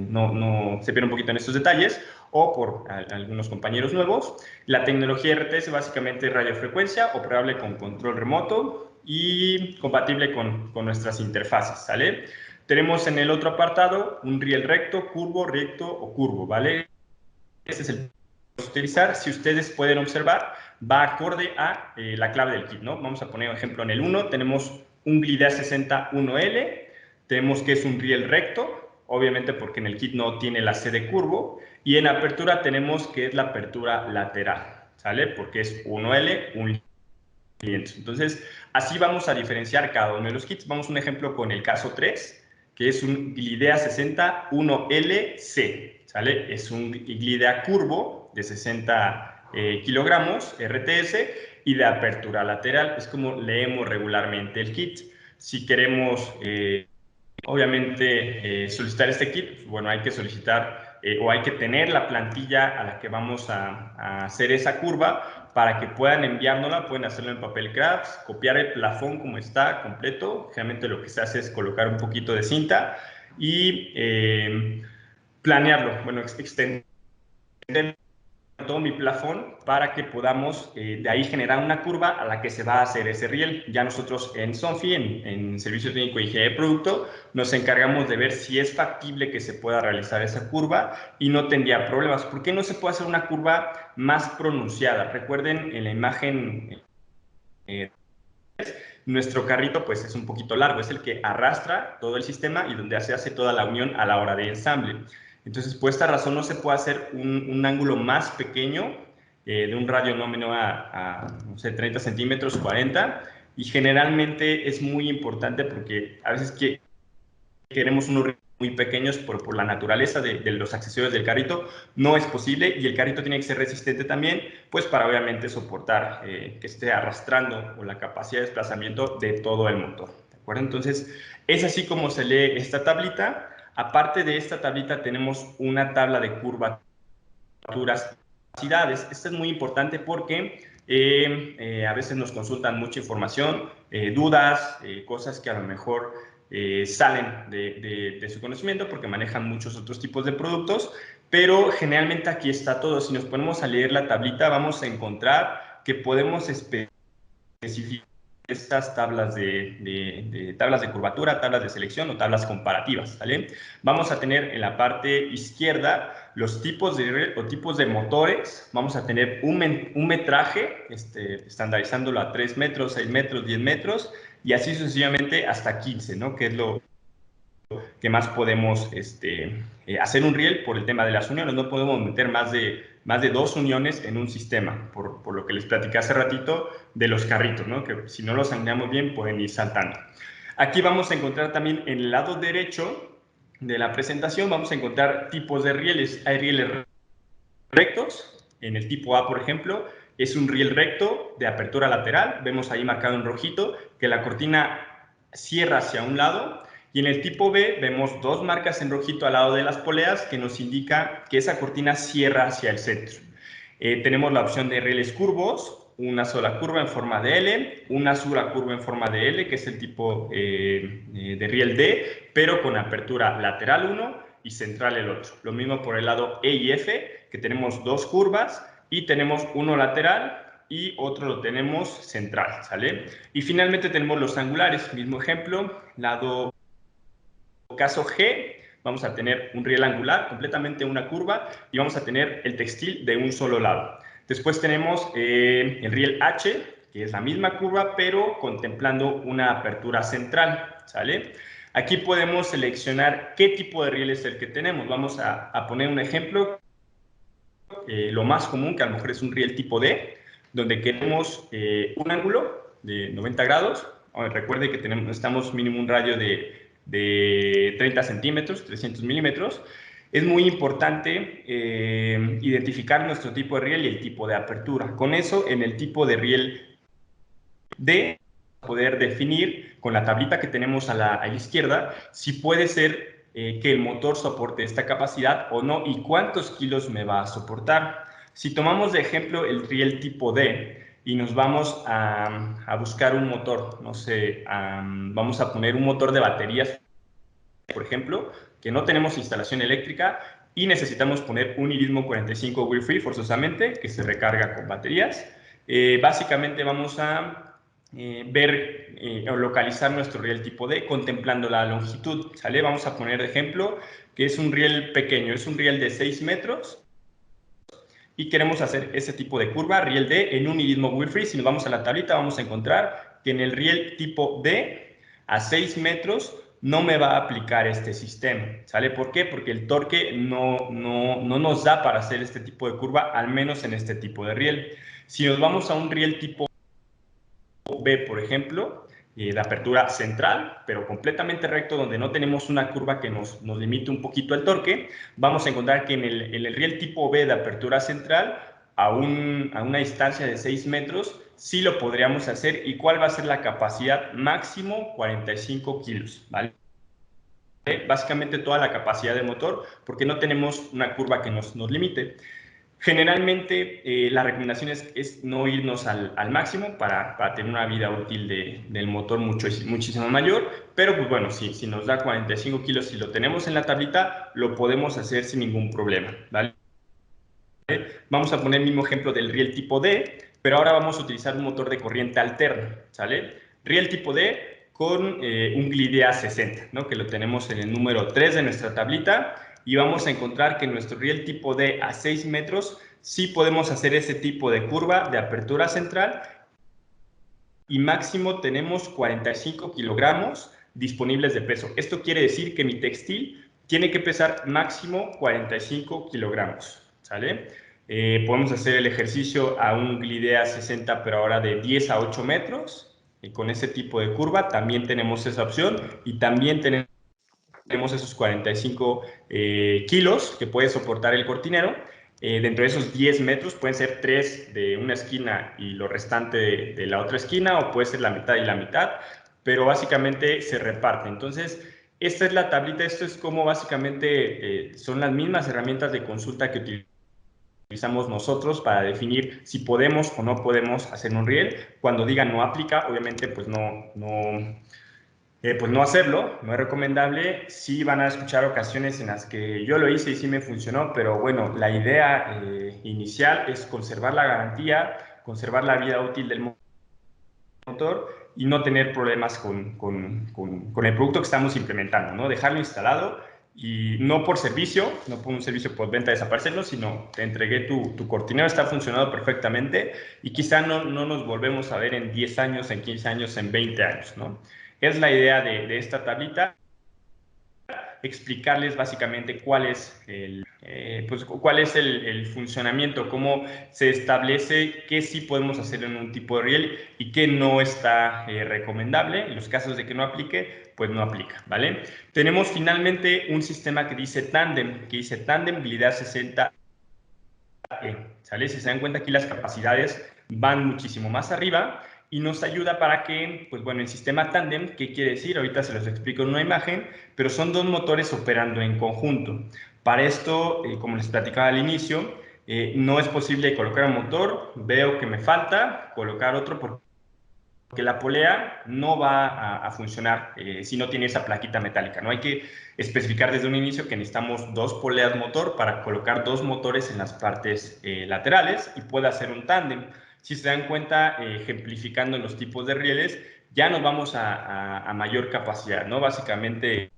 No se pierde un poquito en estos detalles, o por algunos compañeros nuevos. La tecnología RTS básicamente es radiofrecuencia, operable con control remoto y compatible con nuestras interfaces, ¿sale? Tenemos en el otro apartado un riel recto, recto o curvo, ¿vale? Este es el que vamos a utilizar. Si ustedes pueden observar, va acorde a la clave del kit, ¿no? Vamos a poner un ejemplo. En el 1 tenemos un Glidea 60 1L, tenemos que es un riel recto, obviamente porque en el kit no tiene la C de curvo, y en apertura tenemos que es la apertura lateral, ¿sale? Porque es 1L, un lienzo. Entonces, así vamos a diferenciar cada uno de los kits. Vamos a un ejemplo con el caso 3, que es un Glidea 60 1LC, ¿sale? Es un Glidea curvo de 60 kilogramos, RTS, y de apertura lateral. Es como leemos regularmente el kit. Si queremos obviamente solicitar este kit, bueno, hay que solicitar o hay que tener la plantilla a la que vamos a hacer esa curva para que puedan enviárnosla. Pueden hacerlo en papel craft, copiar el plafón como está completo. Generalmente lo que se hace es colocar un poquito de cinta y planearlo, bueno, extender todo mi plafón para que podamos de ahí generar una curva a la que se va a hacer ese riel. Ya nosotros en Sonfi, en Servicio Técnico de Ingeniería de Producto, nos encargamos de ver si es factible que se pueda realizar esa curva y no tendría problemas. ¿Por qué no se puede hacer una curva más pronunciada? Recuerden en la imagen, nuestro carrito pues es un poquito largo, es el que arrastra todo el sistema y donde se hace toda la unión a la hora de ensamble. Entonces, por esta razón no se puede hacer un ángulo más pequeño, de un radio no menor no sé, 30 centímetros, 40, y generalmente es muy importante porque a veces queremos unos muy pequeños por la naturaleza de los accesorios del carrito, no es posible, y el carrito tiene que ser resistente también, pues para obviamente soportar que esté arrastrando o la capacidad de desplazamiento de todo el motor, ¿de acuerdo? Entonces, es así como se lee esta tablita. Aparte de esta tablita tenemos una tabla de curvaturas y capacidades. Esto es muy importante porque a veces nos consultan mucha información, dudas, cosas que a lo mejor salen de su conocimiento porque manejan muchos otros tipos de productos, pero generalmente aquí está todo. Si nos ponemos a leer la tablita, vamos a encontrar que podemos especificar estas tablas tablas de curvatura, tablas de selección o tablas comparativas, ¿vale? Vamos a tener en la parte izquierda los tipos de motores. Vamos a tener un metraje, estandarizándolo a 3 metros, 6 metros, 10 metros, y así sucesivamente hasta 15, ¿no? Que es lo que más podemos hacer un riel por el tema de las uniones. No podemos meter más de 2 uniones en un sistema, por lo que les platicé hace ratito de los carritos, ¿no? Que si no los alineamos bien pueden ir saltando. Aquí vamos a encontrar también en el lado derecho de la presentación, vamos a encontrar tipos de rieles. Hay rieles rectos. En el tipo A, por ejemplo, es un riel recto de apertura lateral. Vemos ahí marcado en rojito que la cortina cierra hacia un lado. Y en el tipo B vemos dos marcas en rojito al lado de las poleas que nos indica que esa cortina cierra hacia el centro. Tenemos la opción de rieles curvos, una sola curva en forma de L, una sola curva en forma de L, que es el tipo de riel D, pero con apertura lateral 1 y central el otro. Lo mismo por el lado E y F, que tenemos dos curvas y tenemos uno lateral y otro lo tenemos central, ¿sale? Y finalmente tenemos los angulares. Mismo ejemplo, caso G, vamos a tener un riel angular, completamente una curva, y vamos a tener el textil de un solo lado. Después tenemos el riel H, que es la misma curva, pero contemplando una apertura central, ¿sale? Aquí podemos seleccionar qué tipo de riel es el que tenemos. Vamos a poner un ejemplo, lo más común, que a lo mejor es un riel tipo D, donde queremos un ángulo de 90 grados. Recuerde que necesitamos mínimo un radio de 30 centímetros, 300 milímetros. Es muy importante identificar nuestro tipo de riel y el tipo de apertura. Con eso, en el tipo de riel D, poder definir con la tablita que tenemos a la izquierda si puede ser que el motor soporte esta capacidad o no y cuántos kilos me va a soportar. Si tomamos de ejemplo el riel tipo D y nos vamos a buscar un motor, no sé, vamos a poner un motor de baterías, por ejemplo, que no tenemos instalación eléctrica y necesitamos poner un Irismo 45 Wi-Fi forzosamente, que se recarga con baterías. Básicamente vamos a ver o localizar nuestro riel tipo D contemplando la longitud, ¿sale? Vamos a poner de ejemplo que es un riel pequeño, es un riel de 6 metros y queremos hacer ese tipo de curva, riel D, en un Irismo Wi-Fi. Si nos vamos a la tablita vamos a encontrar que en el riel tipo D a 6 metros no me va a aplicar este sistema, ¿sale? ¿Por qué? Porque el torque no nos da para hacer este tipo de curva, al menos en este tipo de riel. Si nos vamos a un riel tipo B, por ejemplo, de apertura central, pero completamente recto, donde no tenemos una curva que nos limite un poquito el torque, vamos a encontrar que en el riel tipo B de apertura central, a una distancia de 6 metros, sí lo podríamos hacer. ¿Y cuál va a ser la capacidad? Máximo 45 kilos, ¿vale? Básicamente toda la capacidad del motor, porque no tenemos una curva que nos limite. Generalmente la recomendación es no irnos al máximo para tener una vida útil del motor muchísimo mayor, pero pues bueno, si nos da 45 kilos y lo tenemos en la tablita, lo podemos hacer sin ningún problema, ¿vale? Vamos a poner el mismo ejemplo del riel tipo D, pero ahora vamos a utilizar un motor de corriente alterna, ¿sale? Riel tipo D con un Glidea 60, ¿no? Que lo tenemos en el número 3 de nuestra tablita, y vamos a encontrar que nuestro riel tipo D a 6 metros sí podemos hacer ese tipo de curva de apertura central, y máximo tenemos 45 kilogramos disponibles de peso. Esto quiere decir que mi textil tiene que pesar máximo 45 kilogramos, ¿sale? Podemos hacer el ejercicio a un Glidea 60, pero ahora de 10 a 8 metros, y con ese tipo de curva también tenemos esa opción, y también tenemos esos 45 kilos que puede soportar el cortinero. Dentro de esos 10 metros pueden ser 3 de una esquina y lo restante de la otra esquina, o puede ser la mitad y la mitad, pero básicamente se reparte. Entonces, esta es la tablita. Esto es como básicamente son las mismas herramientas de consulta que utilizamos nosotros para definir si podemos o no podemos hacer un riel. Cuando diga no aplica, obviamente pues pues no hacerlo, no es recomendable. Sí van a escuchar ocasiones en las que yo lo hice y sí me funcionó, pero bueno, la idea inicial es conservar la garantía, conservar la vida útil del motor y no tener problemas con el producto que estamos implementando, ¿no? Dejarlo instalado, y no por servicio, no por un servicio por venta desaparecerlo, sino te entregué tu cortinero, está funcionando perfectamente, y quizá no nos volvemos a ver en 10 años, en 15 años, en 20 años, ¿no? Es la idea de esta tablita, explicarles básicamente cuál es el funcionamiento, cómo se establece qué sí podemos hacer en un tipo de riel y qué no está recomendable. En los casos de que no aplique, pues no aplica, ¿vale? Tenemos finalmente un sistema que dice Tandem, Glidea 60, ¿sale? Si se dan cuenta, aquí las capacidades van muchísimo más arriba, y nos ayuda para que, pues bueno, el sistema Tandem, ¿qué quiere decir? Ahorita se los explico en una imagen, pero son dos motores operando en conjunto. Para esto, como les platicaba al inicio, no es posible colocar un motor, veo que me falta, colocar otro, porque la polea no va a funcionar si no tiene esa plaquita metálica, ¿no? Hay que especificar desde un inicio que necesitamos 2 poleas motor para colocar 2 motores en las partes laterales, y pueda hacer un tándem. Si se dan cuenta, ejemplificando los tipos de rieles, ya nos vamos a mayor capacidad, ¿no? Básicamente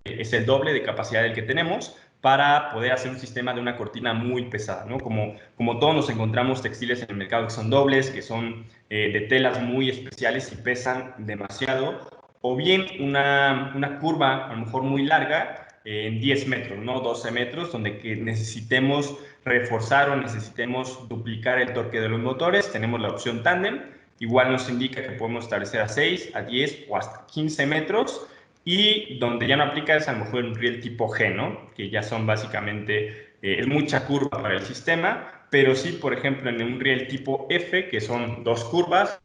es el doble de capacidad del que tenemos para poder hacer un sistema de una cortina muy pesada, ¿no? Como todos nos encontramos textiles en el mercado que son dobles, que son de telas muy especiales y pesan demasiado, o bien una curva a lo mejor muy larga, en 10 metros, ¿no? 12 metros, donde que necesitemos reforzar o necesitemos duplicar el torque de los motores, tenemos la opción tándem. Igual nos indica que podemos establecer a 6, a 10 o hasta 15 metros, y donde ya no aplica es a lo mejor un riel tipo G, ¿no? Que ya son básicamente, es mucha curva para el sistema, pero sí, por ejemplo, en un riel tipo F, que son 2 curvas,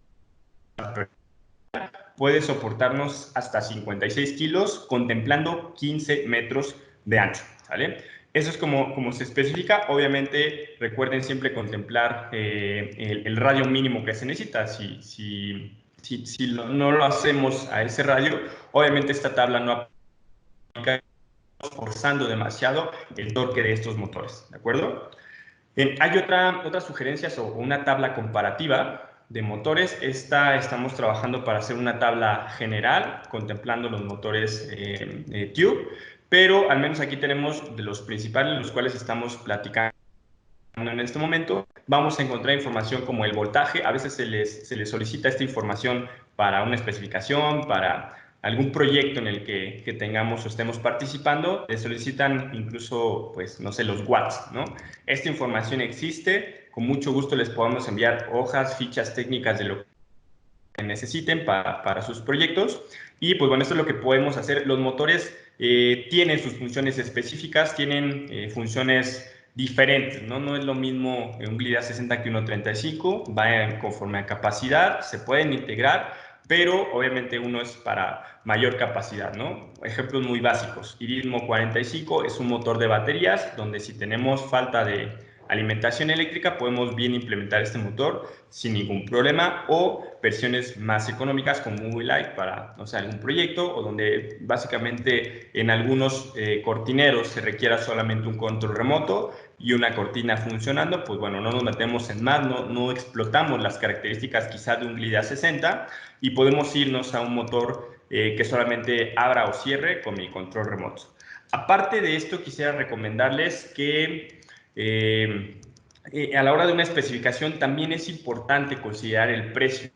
puede soportarnos hasta 56 kilos, contemplando 15 metros de ancho, ¿vale? Eso es como se especifica. Obviamente, recuerden siempre contemplar el radio mínimo que se necesita. Si no lo hacemos a ese radio, obviamente esta tabla no aplica, forzando demasiado el torque de estos motores, ¿de acuerdo? Hay otras sugerencias o una tabla comparativa de motores. Estamos trabajando para hacer una tabla general, contemplando los motores Tube, pero al menos aquí tenemos de los principales, los cuales estamos platicando en este momento. Vamos a encontrar información como el voltaje. A veces se les solicita esta información para una especificación, para algún proyecto en el que tengamos o estemos participando. Les solicitan incluso, pues, no sé, los watts, ¿no? Esta información existe. Con mucho gusto les podemos enviar hojas, fichas técnicas de lo que necesiten para sus proyectos. Y pues bueno, esto es lo que podemos hacer. Los motores tienen sus funciones específicas, tienen funciones diferentes, ¿no? No es lo mismo un Glidea 60 que uno 35, va conforme a capacidad, se pueden integrar, pero obviamente uno es para mayor capacidad, ¿no? Ejemplos muy básicos. Irismo 45 es un motor de baterías, donde si tenemos falta de alimentación eléctrica, podemos bien implementar este motor sin ningún problema, o versiones más económicas como Movie Light para, no sé, algún proyecto, o donde básicamente en algunos cortineros se requiera solamente un control remoto y una cortina funcionando. Pues bueno, no nos metemos en más, no explotamos las características quizá de un Glide A60 y podemos irnos a un motor que solamente abra o cierre con mi control remoto. Aparte de esto, quisiera recomendarles que a la hora de una especificación también es importante considerar el precio,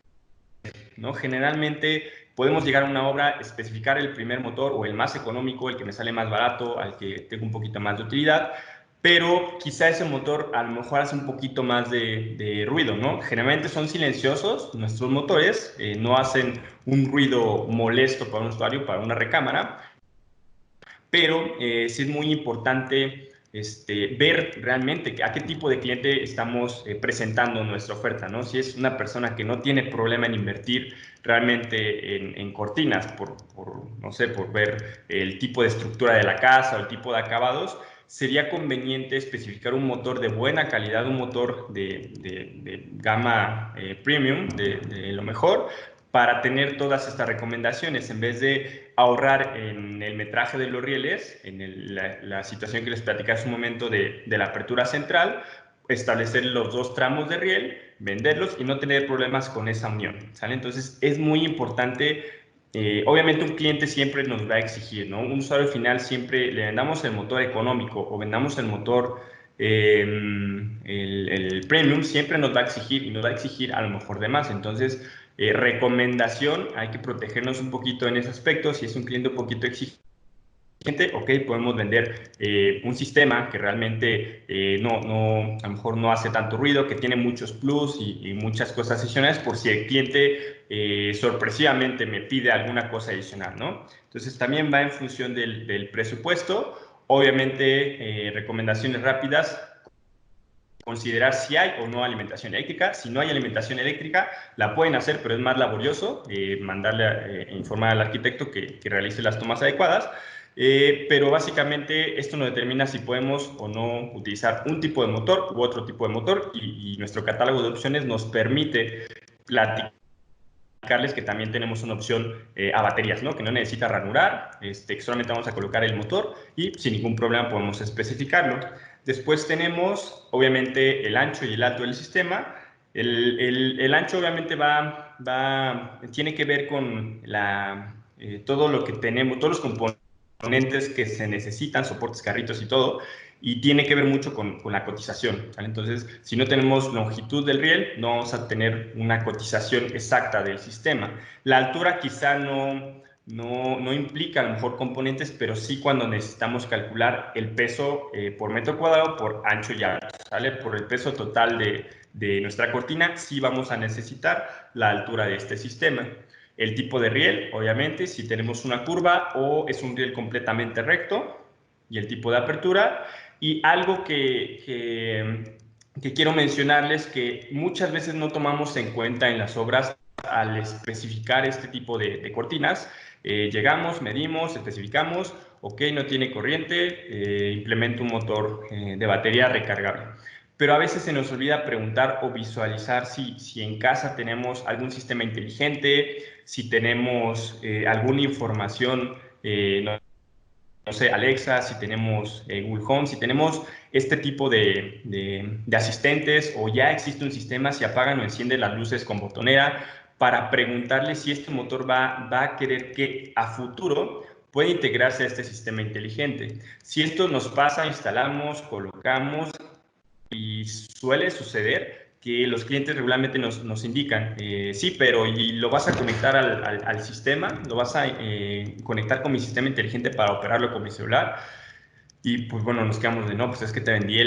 ¿no? Generalmente podemos llegar a una obra, especificar el primer motor o el más económico, el que me sale más barato, al que tengo un poquito más de utilidad, pero quizá ese motor a lo mejor hace un poquito más de ruido, ¿no? Generalmente son silenciosos nuestros motores, no hacen un ruido molesto para un usuario, para una recámara, pero sí es muy importante ver realmente a qué tipo de cliente estamos presentando nuestra oferta, ¿no? Si es una persona que no tiene problema en invertir realmente en cortinas, no sé, por ver el tipo de estructura de la casa o el tipo de acabados, sería conveniente especificar un motor de buena calidad, un motor de gama premium, de lo mejor, para tener todas estas recomendaciones, en vez de ahorrar en el metraje de los rieles, en la situación que les platicé hace un momento de la apertura central, establecer los dos tramos de riel, venderlos y no tener problemas con esa unión, ¿sale? Entonces es muy importante. Obviamente un cliente siempre nos va a exigir, ¿no? Un usuario final siempre le vendamos el motor económico o vendamos el motor el premium, siempre nos va a exigir y nos va a exigir a lo mejor de más. Entonces, recomendación, hay que protegernos un poquito en ese aspecto. Si es un cliente un poquito exigente, ok, podemos vender un sistema que realmente a lo mejor no hace tanto ruido, que tiene muchos plus y muchas cosas adicionales por si el cliente sorpresivamente me pide alguna cosa adicional, ¿no? Entonces también va en función del presupuesto. Obviamente, recomendaciones rápidas, considerar si hay o no alimentación eléctrica. Si no hay alimentación eléctrica, la pueden hacer, pero es más laborioso mandarle informar al arquitecto que realice las tomas adecuadas. Pero básicamente esto nos determina si podemos o no utilizar un tipo de motor u otro tipo de motor, y nuestro catálogo de opciones nos permite platicarles que también tenemos una opción a baterías, ¿no? Que no necesita ranurar, que solamente vamos a colocar el motor y sin ningún problema podemos especificarlo. Después tenemos, obviamente, el ancho y el alto del sistema. El ancho, obviamente, tiene que ver con todo lo que tenemos, todos los componentes que se necesitan, soportes, carritos y todo, y tiene que ver mucho con la cotización, ¿vale? Entonces, si no tenemos longitud del riel, no vamos a tener una cotización exacta del sistema. La altura quizá no implica a lo mejor componentes, pero sí cuando necesitamos calcular el peso por metro cuadrado, por ancho y alto, ¿sale? Por el peso total de nuestra cortina, sí vamos a necesitar la altura de este sistema. El tipo de riel, obviamente, si tenemos una curva o es un riel completamente recto, y el tipo de apertura. Y algo que quiero mencionarles, que muchas veces no tomamos en cuenta en las obras al especificar este tipo de cortinas. Llegamos, medimos, especificamos, ok, no tiene corriente, implemento un motor de batería recargable. Pero a veces se nos olvida preguntar o visualizar si en casa tenemos algún sistema inteligente, si tenemos alguna información, no sé, Alexa, si tenemos Google Home, si tenemos este tipo de asistentes, o ya existe un sistema, si apagan o encienden las luces con botonera, para preguntarle si este motor va a querer que a futuro puede integrarse a este sistema inteligente. Si esto nos pasa, instalamos, colocamos, y suele suceder que los clientes regularmente nos indican, sí, pero ¿y lo vas a conectar al sistema? ¿Lo vas a conectar con mi sistema inteligente para operarlo con mi celular? Y pues bueno, nos quedamos de no, pues es que te vendí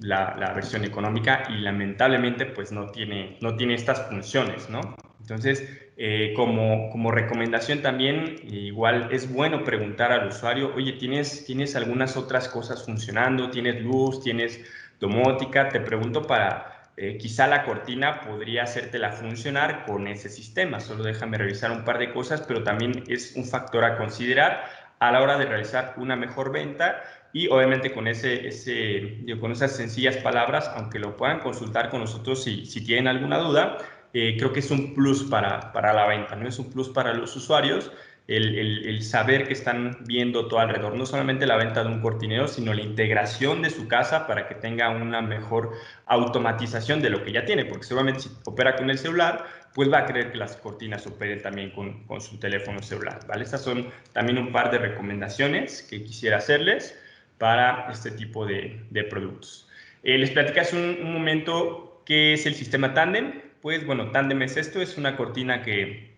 la versión económica y lamentablemente pues no tiene estas funciones, ¿no? Entonces, como recomendación también, igual es bueno preguntar al usuario, oye, ¿tienes algunas otras cosas funcionando? ¿Tienes luz? ¿Tienes domótica? Te pregunto para, quizá la cortina podría hacértela funcionar con ese sistema, solo déjame revisar un par de cosas, pero también es un factor a considerar a la hora de realizar una mejor venta. Y obviamente con con esas sencillas palabras, aunque lo puedan consultar con nosotros si tienen alguna duda, creo que es un plus para la venta, ¿no? Es un plus para los usuarios el saber que están viendo todo alrededor, no solamente la venta de un cortinero, sino la integración de su casa para que tenga una mejor automatización de lo que ya tiene, porque seguramente si opera con el celular, pues va a querer que las cortinas operen también con su teléfono celular, ¿vale? Estas son también un par de recomendaciones que quisiera hacerles para este tipo de productos. Les platicas un momento qué es el sistema Tandem. Pues bueno, Tandem es esto, es una cortina que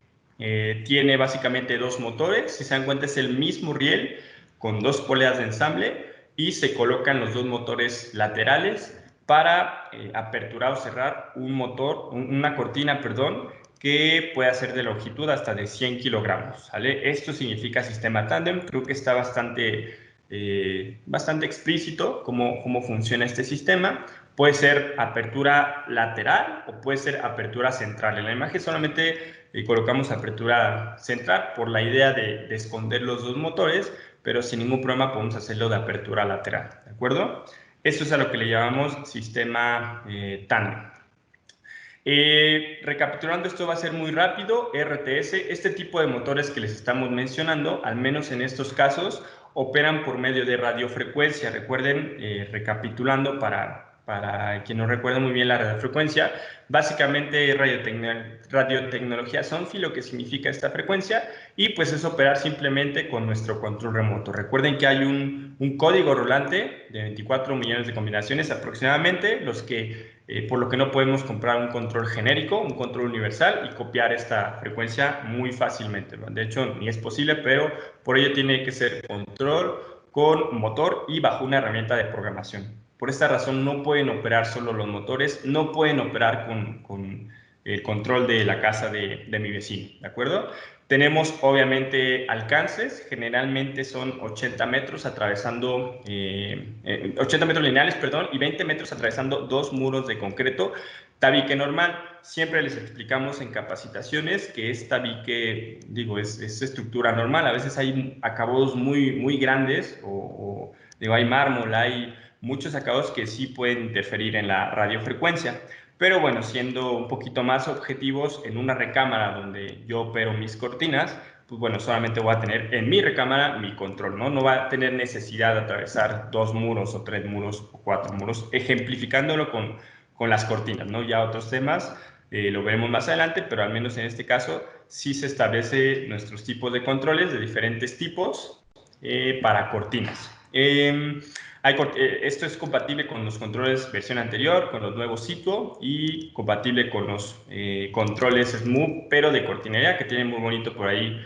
tiene básicamente dos motores. Si se dan cuenta, es el mismo riel con dos poleas de ensamble y se colocan los dos motores laterales para aperturar o cerrar una cortina, perdón, que puede ser de longitud hasta de 100 kilogramos, ¿vale? Esto significa sistema Tandem. Creo que está bastante explícito cómo funciona este sistema. Puede ser apertura lateral o puede ser apertura central. En la imagen solamente colocamos apertura central por la idea de esconder los dos motores, pero sin ningún problema podemos hacerlo de apertura lateral, ¿de acuerdo? Esto es a lo que le llamamos sistema Tandem. Recapitulando, esto va a ser muy rápido. RTS, este tipo de motores que les estamos mencionando, al menos en estos casos, operan por medio de radiofrecuencia. Recuerden, recapitulando para quien no recuerda muy bien la radiofrecuencia, básicamente radiotecnología SONFI, lo que significa esta frecuencia, y pues es operar simplemente con nuestro control remoto. Recuerden que hay un código rolante de 24 millones de combinaciones aproximadamente, por lo que no podemos comprar un control genérico, un control universal y copiar esta frecuencia muy fácilmente, ¿no? De hecho, ni es posible, pero por ello tiene que ser control con motor y bajo una herramienta de programación. Por esta razón no pueden operar solo los motores, no pueden operar con el control de la casa de mi vecino, ¿de acuerdo? Tenemos obviamente alcances, generalmente son 80 metros atravesando, 80 metros lineales, perdón, y 20 metros atravesando dos muros de concreto. Tabique normal, siempre les explicamos en capacitaciones que es tabique, digo, es estructura normal. A veces hay acabados muy grandes digo, hay mármol, hay muchos acabados que sí pueden interferir en la radiofrecuencia. Pero bueno, siendo un poquito más objetivos, en una recámara donde yo opero mis cortinas, pues bueno, solamente voy a tener en mi recámara mi control, ¿no? No va a tener necesidad de atravesar 2 muros o 3 muros o 4 muros, ejemplificándolo con las cortinas, ¿no? Ya otros temas lo veremos más adelante, pero al menos en este caso sí se establece nuestros tipos de controles de diferentes tipos para cortinas. Esto es compatible con los controles versión anterior, con los nuevos Situo y compatible con los controles Smooth, pero de cortinería, que tienen muy bonito por ahí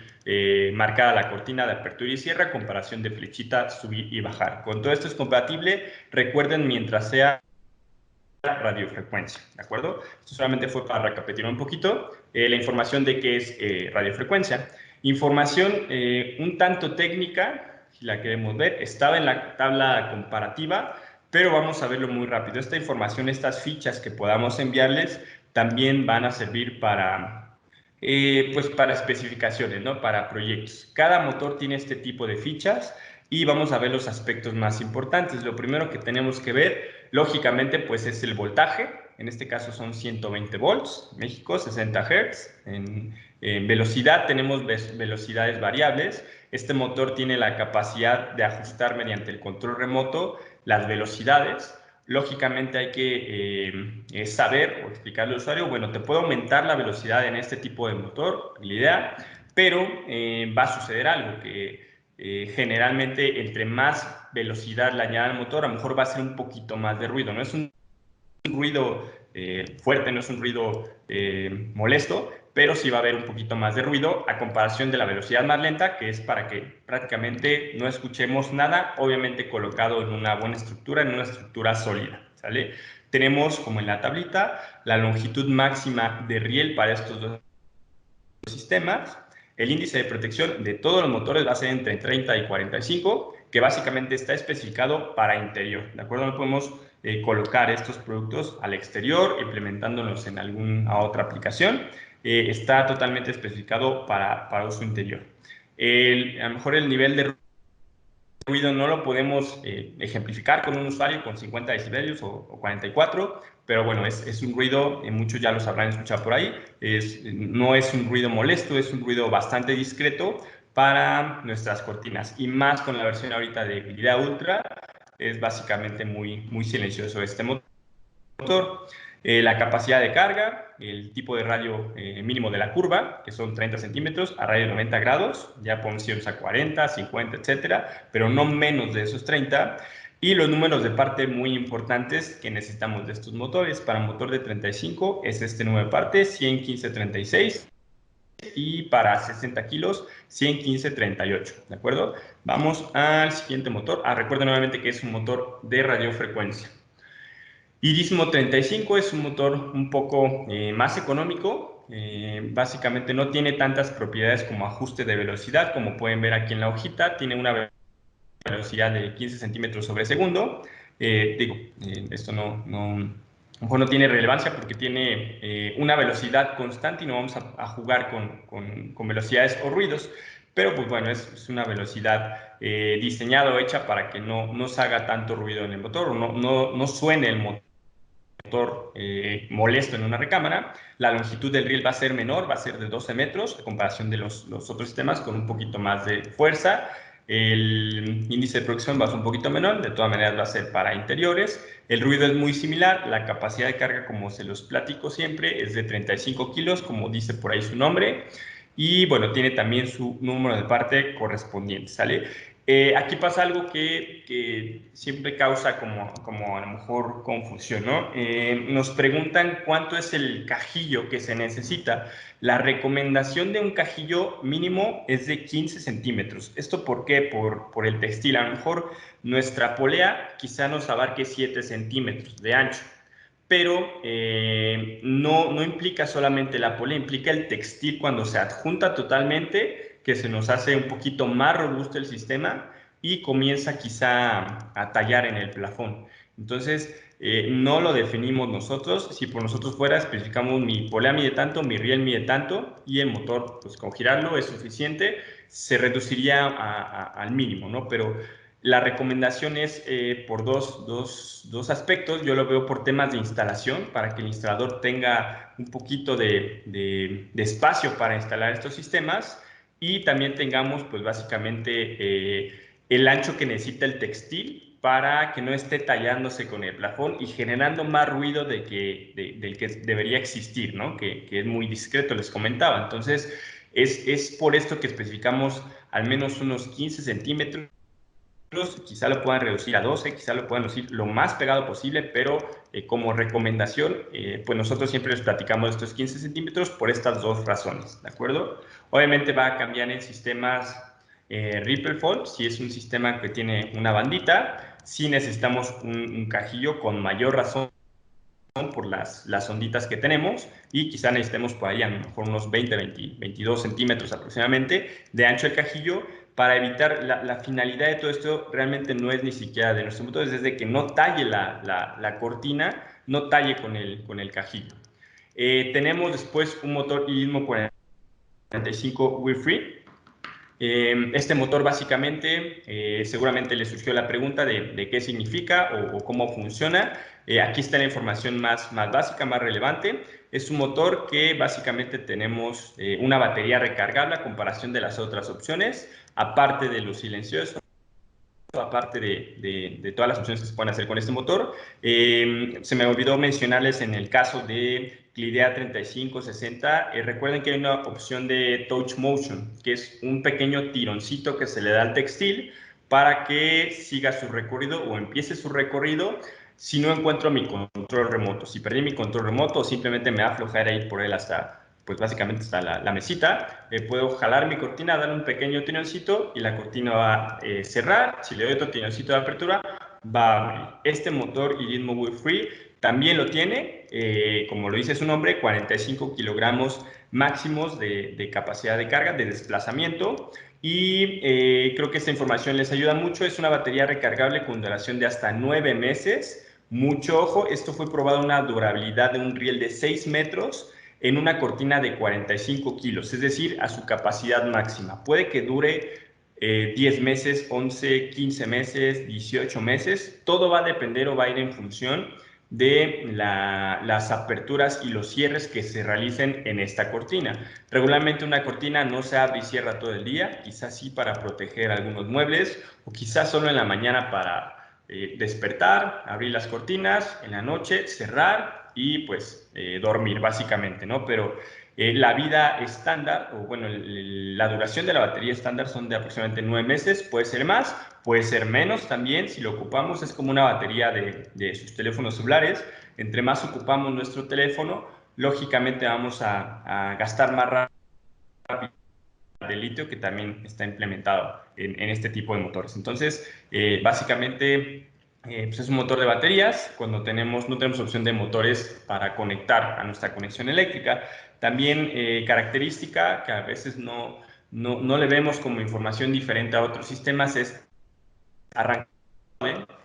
marcada la cortina de apertura y cierre, comparación de flechita, subir y bajar. Con todo esto es compatible, recuerden, mientras sea radiofrecuencia, ¿de acuerdo? Esto solamente fue para recapitular un poquito la información de qué es radiofrecuencia. Información un tanto técnica, si la queremos ver, estaba en la tabla comparativa, pero vamos a verlo muy rápido. Esta información, estas fichas que podamos enviarles, también van a servir pues para especificaciones, ¿no? Para proyectos. Cada motor tiene este tipo de fichas y vamos a ver los aspectos más importantes. Lo primero que tenemos que ver, lógicamente, pues es el voltaje. En este caso son 120 volts, México, 60 Hz. En velocidad tenemos velocidades variables. Este motor tiene la capacidad de ajustar mediante el control remoto las velocidades. Lógicamente hay que saber o explicarle al usuario, bueno, te puedo aumentar la velocidad en este tipo de motor, la idea, pero va a suceder algo que generalmente entre más velocidad le añada al motor, a lo mejor va a ser un poquito más de ruido. No es un ruido fuerte, no es un ruido molesto, pero sí va a haber un poquito más de ruido a comparación de la velocidad más lenta, que es para que prácticamente no escuchemos nada, obviamente colocado en una buena estructura, en una estructura sólida, ¿sale? Tenemos, como en la tablita, la longitud máxima de riel para estos dos sistemas. El índice de protección de todos los motores va a ser entre 30 y 45, que básicamente está especificado para interior, ¿de acuerdo? No podemos colocar estos productos al exterior, implementándolos en alguna otra aplicación. Está totalmente especificado para uso interior. A lo mejor el nivel de ruido no lo podemos ejemplificar con un usuario con 50 decibelios o 44, pero bueno, es un ruido, muchos ya los habrán escuchado por ahí, no es un ruido molesto, es un ruido bastante discreto para nuestras cortinas, y más con la versión ahorita de Idea Ultra, es básicamente muy silencioso este motor. La capacidad de carga, el tipo de radio mínimo de la curva, que son 30 centímetros a radio de 90 grados, ya podemos irnos a 40, 50, etcétera, pero no menos de esos 30. Y los números de parte muy importantes que necesitamos de estos motores. Para un motor de 35 es este número de parte, 115-36, y para 60 kilos, 115-38, ¿de acuerdo? Vamos al siguiente motor. Recuerden nuevamente que es un motor de radiofrecuencia. Irismo 35 es un motor un poco más económico, básicamente no tiene tantas propiedades como ajuste de velocidad, como pueden ver aquí en la hojita, tiene una velocidad de 15 centímetros sobre segundo. Esto a lo mejor no tiene relevancia porque tiene una velocidad constante y no vamos a jugar con velocidades o ruidos, pero pues bueno, es una velocidad diseñada o hecha para que no se haga tanto ruido en el motor, o no suene el motor molesto en una recámara. La longitud del riel va a ser menor, va a ser de 12 metros, a comparación de los otros sistemas con un poquito más de fuerza. El índice de producción va a ser un poquito menor, de todas maneras va a ser para interiores. El ruido es muy similar, la capacidad de carga, como se los platico siempre, es de 35 kilos, como dice por ahí su nombre, y bueno, tiene también su número de parte correspondiente, ¿sale? Aquí pasa algo que siempre causa como a lo mejor confusión, ¿no? Nos preguntan cuánto es el cajillo que se necesita. La recomendación de un cajillo mínimo es de 15 centímetros. ¿Esto por qué? Por el textil. A lo mejor nuestra polea quizá nos abarque 7 centímetros de ancho, pero no implica solamente la polea, implica el textil cuando se adjunta totalmente, que se nos hace un poquito más robusto el sistema y comienza quizá a tallar en el plafón. Entonces, no lo definimos nosotros. Si por nosotros fuera, especificamos mi polea mide tanto, mi riel mide tanto, y el motor, pues con girarlo es suficiente, se reduciría al mínimo, ¿no? Pero la recomendación es por dos aspectos. Yo lo veo por temas de instalación, para que el instalador tenga un poquito de espacio para instalar estos sistemas, y también tengamos, pues básicamente, el ancho que necesita el textil para que no esté tallándose con el plafón y generando más ruido del que debería existir, ¿no? Que es muy discreto, les comentaba. Entonces, es por esto que especificamos al menos unos 15 centímetros. Quizá lo puedan reducir a 12, quizá lo puedan reducir lo más pegado posible, pero como recomendación, pues nosotros siempre les platicamos estos 15 centímetros por estas dos razones, ¿de acuerdo? Obviamente va a cambiar en sistemas Ripplefold, si es un sistema que tiene una bandita, si necesitamos un cajillo con mayor razón por las onditas que tenemos, y quizá necesitemos por ahí a lo mejor unos 22 centímetros aproximadamente de ancho del cajillo, para evitar la finalidad de todo esto realmente no es ni siquiera de nuestro motor, es desde que no talle la cortina, no talle con el cajillo. Tenemos después un motor Irismo 45 Wear Free. Este motor básicamente, seguramente le surgió la pregunta de qué significa o cómo funciona. Aquí está la información más básica, más relevante. Es un motor que básicamente tenemos una batería recargable a comparación de las otras opciones, aparte de lo silencioso, aparte de todas las opciones que se pueden hacer con este motor. Se me olvidó mencionarles en el caso de Clidea 3560, recuerden que hay una opción de Touch Motion, que es un pequeño tironcito que se le da al textil para que siga su recorrido o empiece su recorrido si no encuentro mi control remoto. Si perdí mi control remoto, simplemente me va a aflojar a ir por él hasta, pues básicamente está la mesita, puedo jalar mi cortina, darle un pequeño tironcito y la cortina va a cerrar. Si le doy otro tironcito de apertura, va a abrir. Este motor Irismo Wear Free también lo tiene, como lo dice su nombre, 45 kilogramos máximos de capacidad de carga, de desplazamiento, y creo que esta información les ayuda mucho. Es una batería recargable con duración de hasta 9 meses. Mucho ojo, esto fue probado una durabilidad de un riel de 6 metros en una cortina de 45 kilos, es decir, a su capacidad máxima. Puede que dure 10 meses, 11, 15 meses, 18 meses. Todo va a depender o va a ir en función de las aperturas y los cierres que se realicen en esta cortina. Regularmente una cortina no se abre y cierra todo el día, quizás sí para proteger algunos muebles o quizás solo en la mañana para despertar, abrir las cortinas, en la noche cerrar y pues dormir básicamente, ¿no? Pero la vida estándar, o bueno, la duración de la batería estándar son de aproximadamente 9 meses, puede ser más, puede ser menos también, si lo ocupamos es como una batería de sus teléfonos celulares, entre más ocupamos nuestro teléfono, lógicamente vamos a gastar más rápido de litio que también está implementado en este tipo de motores. Entonces, básicamente, pues es un motor de baterías cuando no tenemos opción de motores para conectar a nuestra conexión eléctrica. También característica que a veces no le vemos como información diferente a otros sistemas es arrancar,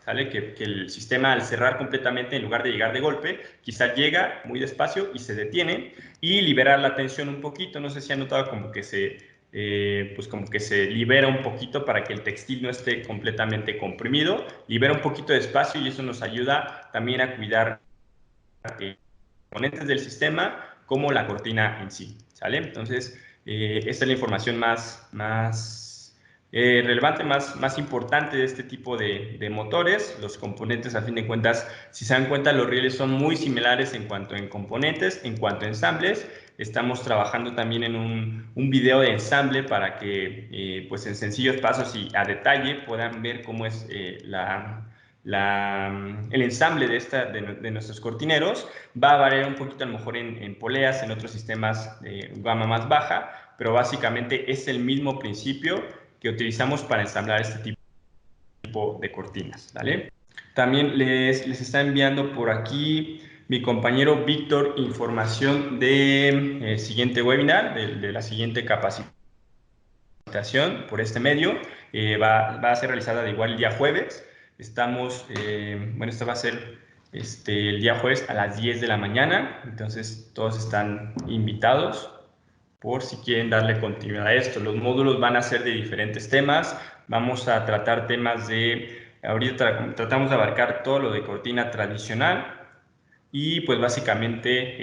¿sale? Que el sistema al cerrar completamente, en lugar de llegar de golpe, quizás llega muy despacio y se detiene y liberar la tensión un poquito. No sé si han notado como que pues como que se libera un poquito para que el textil no esté completamente comprimido, libera un poquito de espacio y eso nos ayuda también a cuidar componentes del sistema como la cortina en sí, ¿sale? Entonces, esta es la información más relevante, más importante de este tipo de motores. Los componentes, a fin de cuentas, si se dan cuenta, los rieles son muy similares en cuanto a componentes, en cuanto a ensambles. Estamos trabajando también en un video de ensamble para que, pues en sencillos pasos y a detalle puedan ver cómo es el ensamble de nuestros cortineros. Va a variar un poquito a lo mejor en poleas, en otros sistemas de gama más baja, pero básicamente es el mismo principio que utilizamos para ensamblar este tipo de cortinas, ¿vale? También les está enviando por aquí mi compañero Víctor información de siguiente webinar, de la siguiente capacitación por este medio. Va a ser realizada de igual el día jueves. Bueno, esto va a ser el día jueves a las 10 de la mañana, entonces todos están invitados por si quieren darle continuidad a esto. Los módulos van a ser de diferentes temas, vamos a tratar temas ahorita tratamos de abarcar todo lo de cortina tradicional, y pues básicamente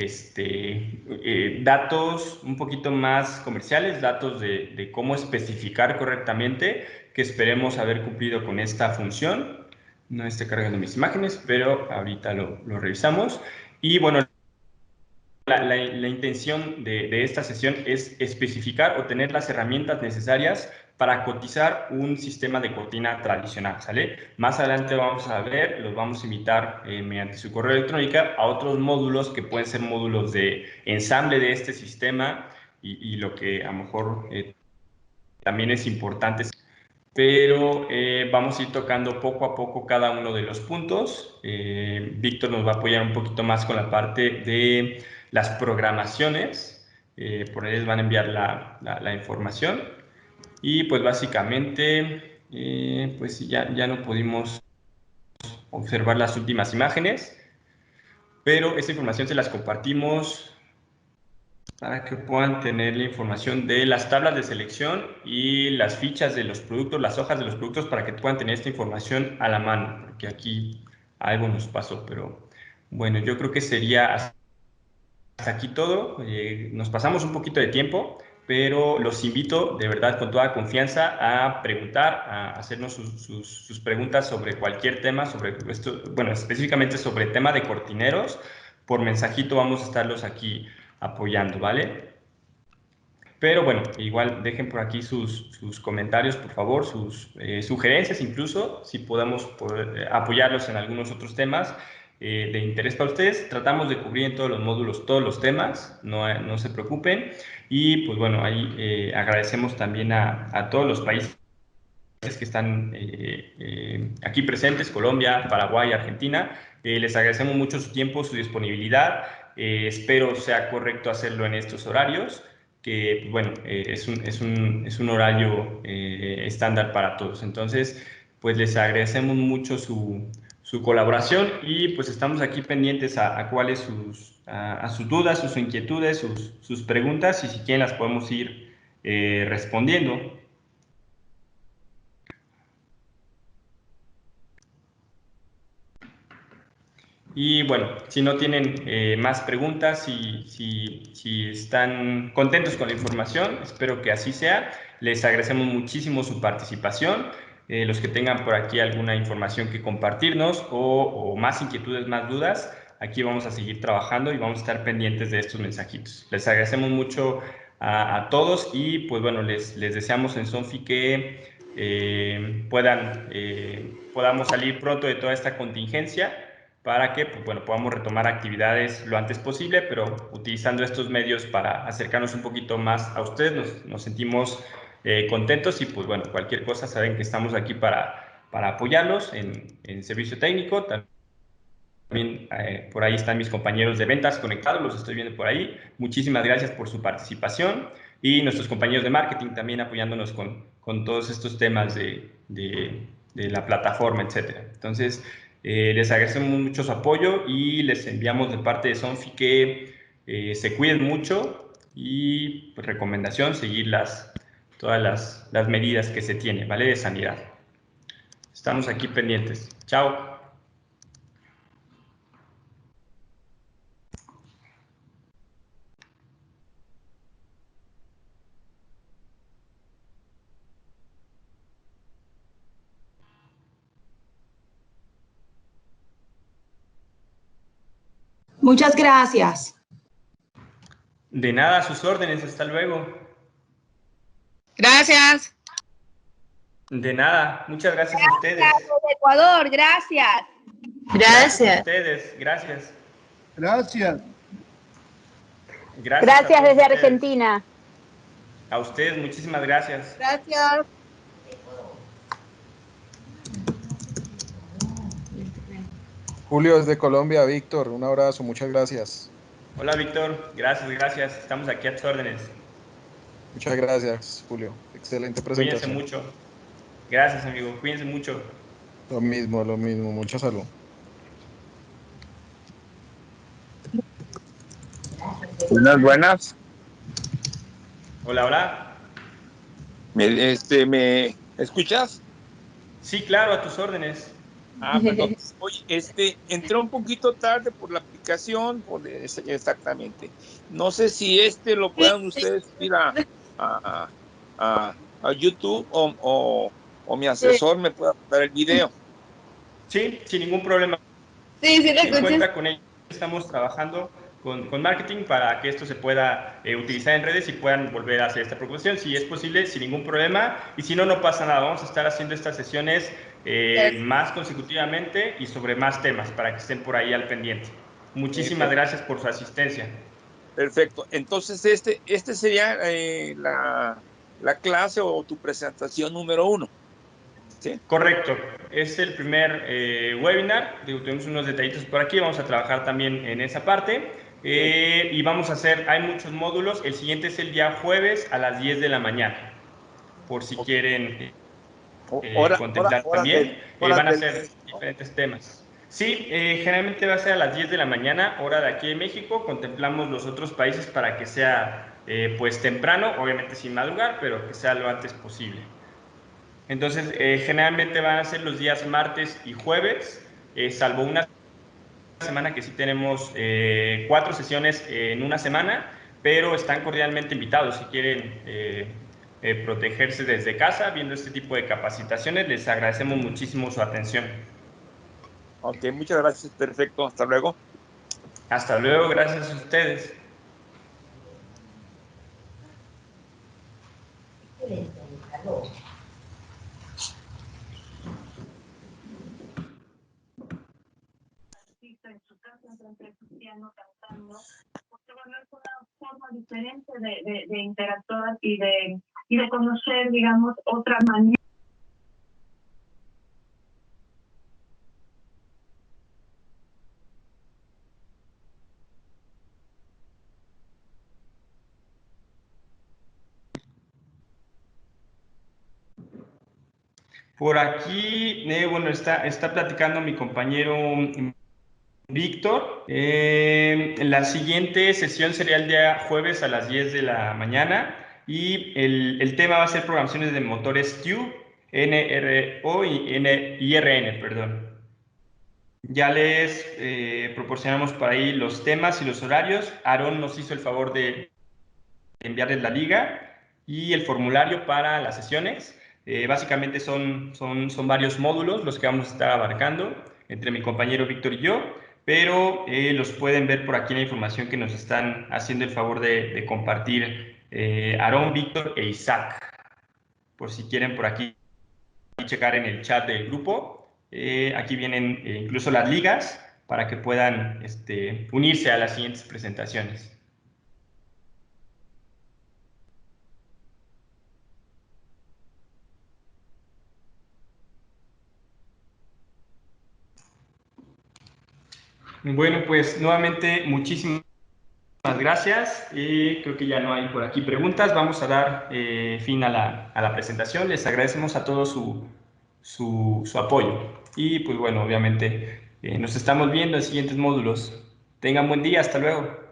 datos un poquito más comerciales, datos de cómo especificar correctamente, que esperemos haber cumplido con esta función. No esté cargando mis imágenes, pero ahorita lo revisamos. Y bueno, la intención de esta sesión es especificar o tener las herramientas necesarias para cotizar un sistema de cortina tradicional, ¿sale? Más adelante vamos a ver, los vamos a invitar mediante su correo electrónico a otros módulos que pueden ser módulos de ensamble de este sistema y lo que a lo mejor también es importante, pero vamos a ir tocando poco a poco cada uno de los puntos. Víctor nos va a apoyar un poquito más con la parte de las programaciones, por ahí les van a enviar la información y pues básicamente pues ya no pudimos observar las últimas imágenes, pero esta información se las compartimos para que puedan tener la información de las tablas de selección y las fichas de los productos, las hojas de los productos, para que puedan tener esta información a la mano, porque aquí algo nos pasó, pero bueno, yo creo que sería hasta aquí todo. Nos pasamos un poquito de tiempo, pero los invito de verdad con toda confianza a preguntar, a hacernos sus preguntas sobre cualquier tema, sobre esto, bueno, específicamente sobre el tema de cortineros. Por mensajito vamos a estarlos aquí apoyando, ¿vale? Pero bueno, igual dejen por aquí sus comentarios, por favor, sus sugerencias incluso, si podamos apoyarlos en algunos otros temas de interés para ustedes. Tratamos de cubrir en todos los módulos todos los temas, no se preocupen. Y pues bueno, ahí agradecemos también a todos los países que están aquí presentes, Colombia, Paraguay, Argentina. Les agradecemos mucho su tiempo, su disponibilidad. Espero sea correcto hacerlo en estos horarios, que bueno, es un horario estándar para todos. Entonces, pues les agradecemos mucho su colaboración y pues estamos aquí pendientes a cuáles a sus dudas, sus inquietudes, sus preguntas, y si quieren las podemos ir respondiendo. Y bueno, si no tienen más preguntas, si están contentos con la información, espero que así sea. Les agradecemos muchísimo su participación. Los que tengan por aquí alguna información que compartirnos o más inquietudes, más dudas, aquí vamos a seguir trabajando y vamos a estar pendientes de estos mensajitos. Les agradecemos mucho a todos y pues bueno, les deseamos en Sonfi que podamos salir pronto de toda esta contingencia para que pues, bueno, podamos retomar actividades lo antes posible, pero utilizando estos medios para acercarnos un poquito más a ustedes. Nos sentimos contentos y pues bueno, cualquier cosa saben que estamos aquí para apoyarlos en servicio técnico. También por ahí están mis compañeros de ventas conectados, los estoy viendo por ahí. Muchísimas gracias por su participación y nuestros compañeros de marketing también apoyándonos con todos estos temas de la plataforma, etcétera. Entonces, les agradecemos mucho su apoyo y les enviamos de parte de Sonfi que se cuiden mucho y pues, recomendación, seguir todas las medidas que se tienen, ¿vale? De sanidad. Estamos aquí pendientes. Chao. Muchas gracias. De nada, a sus órdenes. Hasta luego. Gracias. De nada. Muchas gracias a ustedes. Gracias, Ecuador. Gracias. Gracias a ustedes. Gracias. Gracias. Gracias desde ustedes. Argentina. A ustedes, muchísimas gracias. Gracias. Julio desde Colombia, Víctor, un abrazo, muchas gracias. Hola, Víctor. Gracias. Estamos aquí a tus órdenes. Muchas gracias, Julio. Excelente presentación. Cuídense mucho. Gracias, amigo. Cuídense mucho. Lo mismo. Mucha salud. Buenas. Hola. ¿Me escuchas? Sí, claro, a tus órdenes. Perdón. Oye, entré un poquito tarde por la aplicación, exactamente. No sé si lo puedan ustedes ir a YouTube o mi asesor me pueda dar el video. Sí, sin ningún problema. Sí, te escuché. Cuenta con ello. Estamos trabajando con marketing para que esto se pueda utilizar en redes y puedan volver a hacer esta proposición, si es posible, sin ningún problema, y si no, no pasa nada. Vamos a estar haciendo estas sesiones más consecutivamente y sobre más temas para que estén por ahí al pendiente. Muchísimas gracias por su asistencia. Perfecto. Entonces, este sería la clase o tu presentación número 1. ¿Sí? Correcto. Es el primer webinar. Tenemos unos detallitos por aquí. Vamos a trabajar también en esa parte. Y vamos a hacer, hay muchos módulos. El siguiente es el día jueves a las 10 de la mañana. Por si quieren contemplar también. Van a ser diferentes temas. Sí, generalmente va a ser a las 10 de la mañana, hora de aquí de México. Contemplamos los otros países para que sea pues temprano, obviamente sin madrugar, pero que sea lo antes posible. Entonces, generalmente van a ser los días martes y jueves, salvo una semana que sí tenemos 4 sesiones en una semana, pero están cordialmente invitados. Si quieren protegerse desde casa viendo este tipo de capacitaciones, les agradecemos muchísimo su atención. Ok, muchas gracias. Perfecto. Hasta luego. Hasta luego. Gracias a ustedes. En su casa, entre cristiano cantando, porque bueno, es una forma diferente de interactuar y de conocer, digamos, otra manera. Por aquí, bueno, está platicando mi compañero Víctor. La siguiente sesión sería el día jueves a las 10 de la mañana y el tema va a ser programaciones de motores TU, NRO y IRN, perdón. Ya les proporcionamos por ahí los temas y los horarios. Aarón nos hizo el favor de enviarles la liga y el formulario para las sesiones. Básicamente son varios módulos los que vamos a estar abarcando entre mi compañero Víctor y yo, pero los pueden ver por aquí en la información que nos están haciendo el favor de compartir Aarón, Víctor e Isaac. Por si quieren por aquí checar en el chat del grupo. Aquí vienen incluso las ligas para que puedan unirse a las siguientes presentaciones. Bueno, pues nuevamente muchísimas gracias. Creo que ya no hay por aquí preguntas. Vamos a dar fin a la presentación. Les agradecemos a todos su apoyo. Y pues bueno, obviamente nos estamos viendo en siguientes módulos. Tengan buen día. Hasta luego.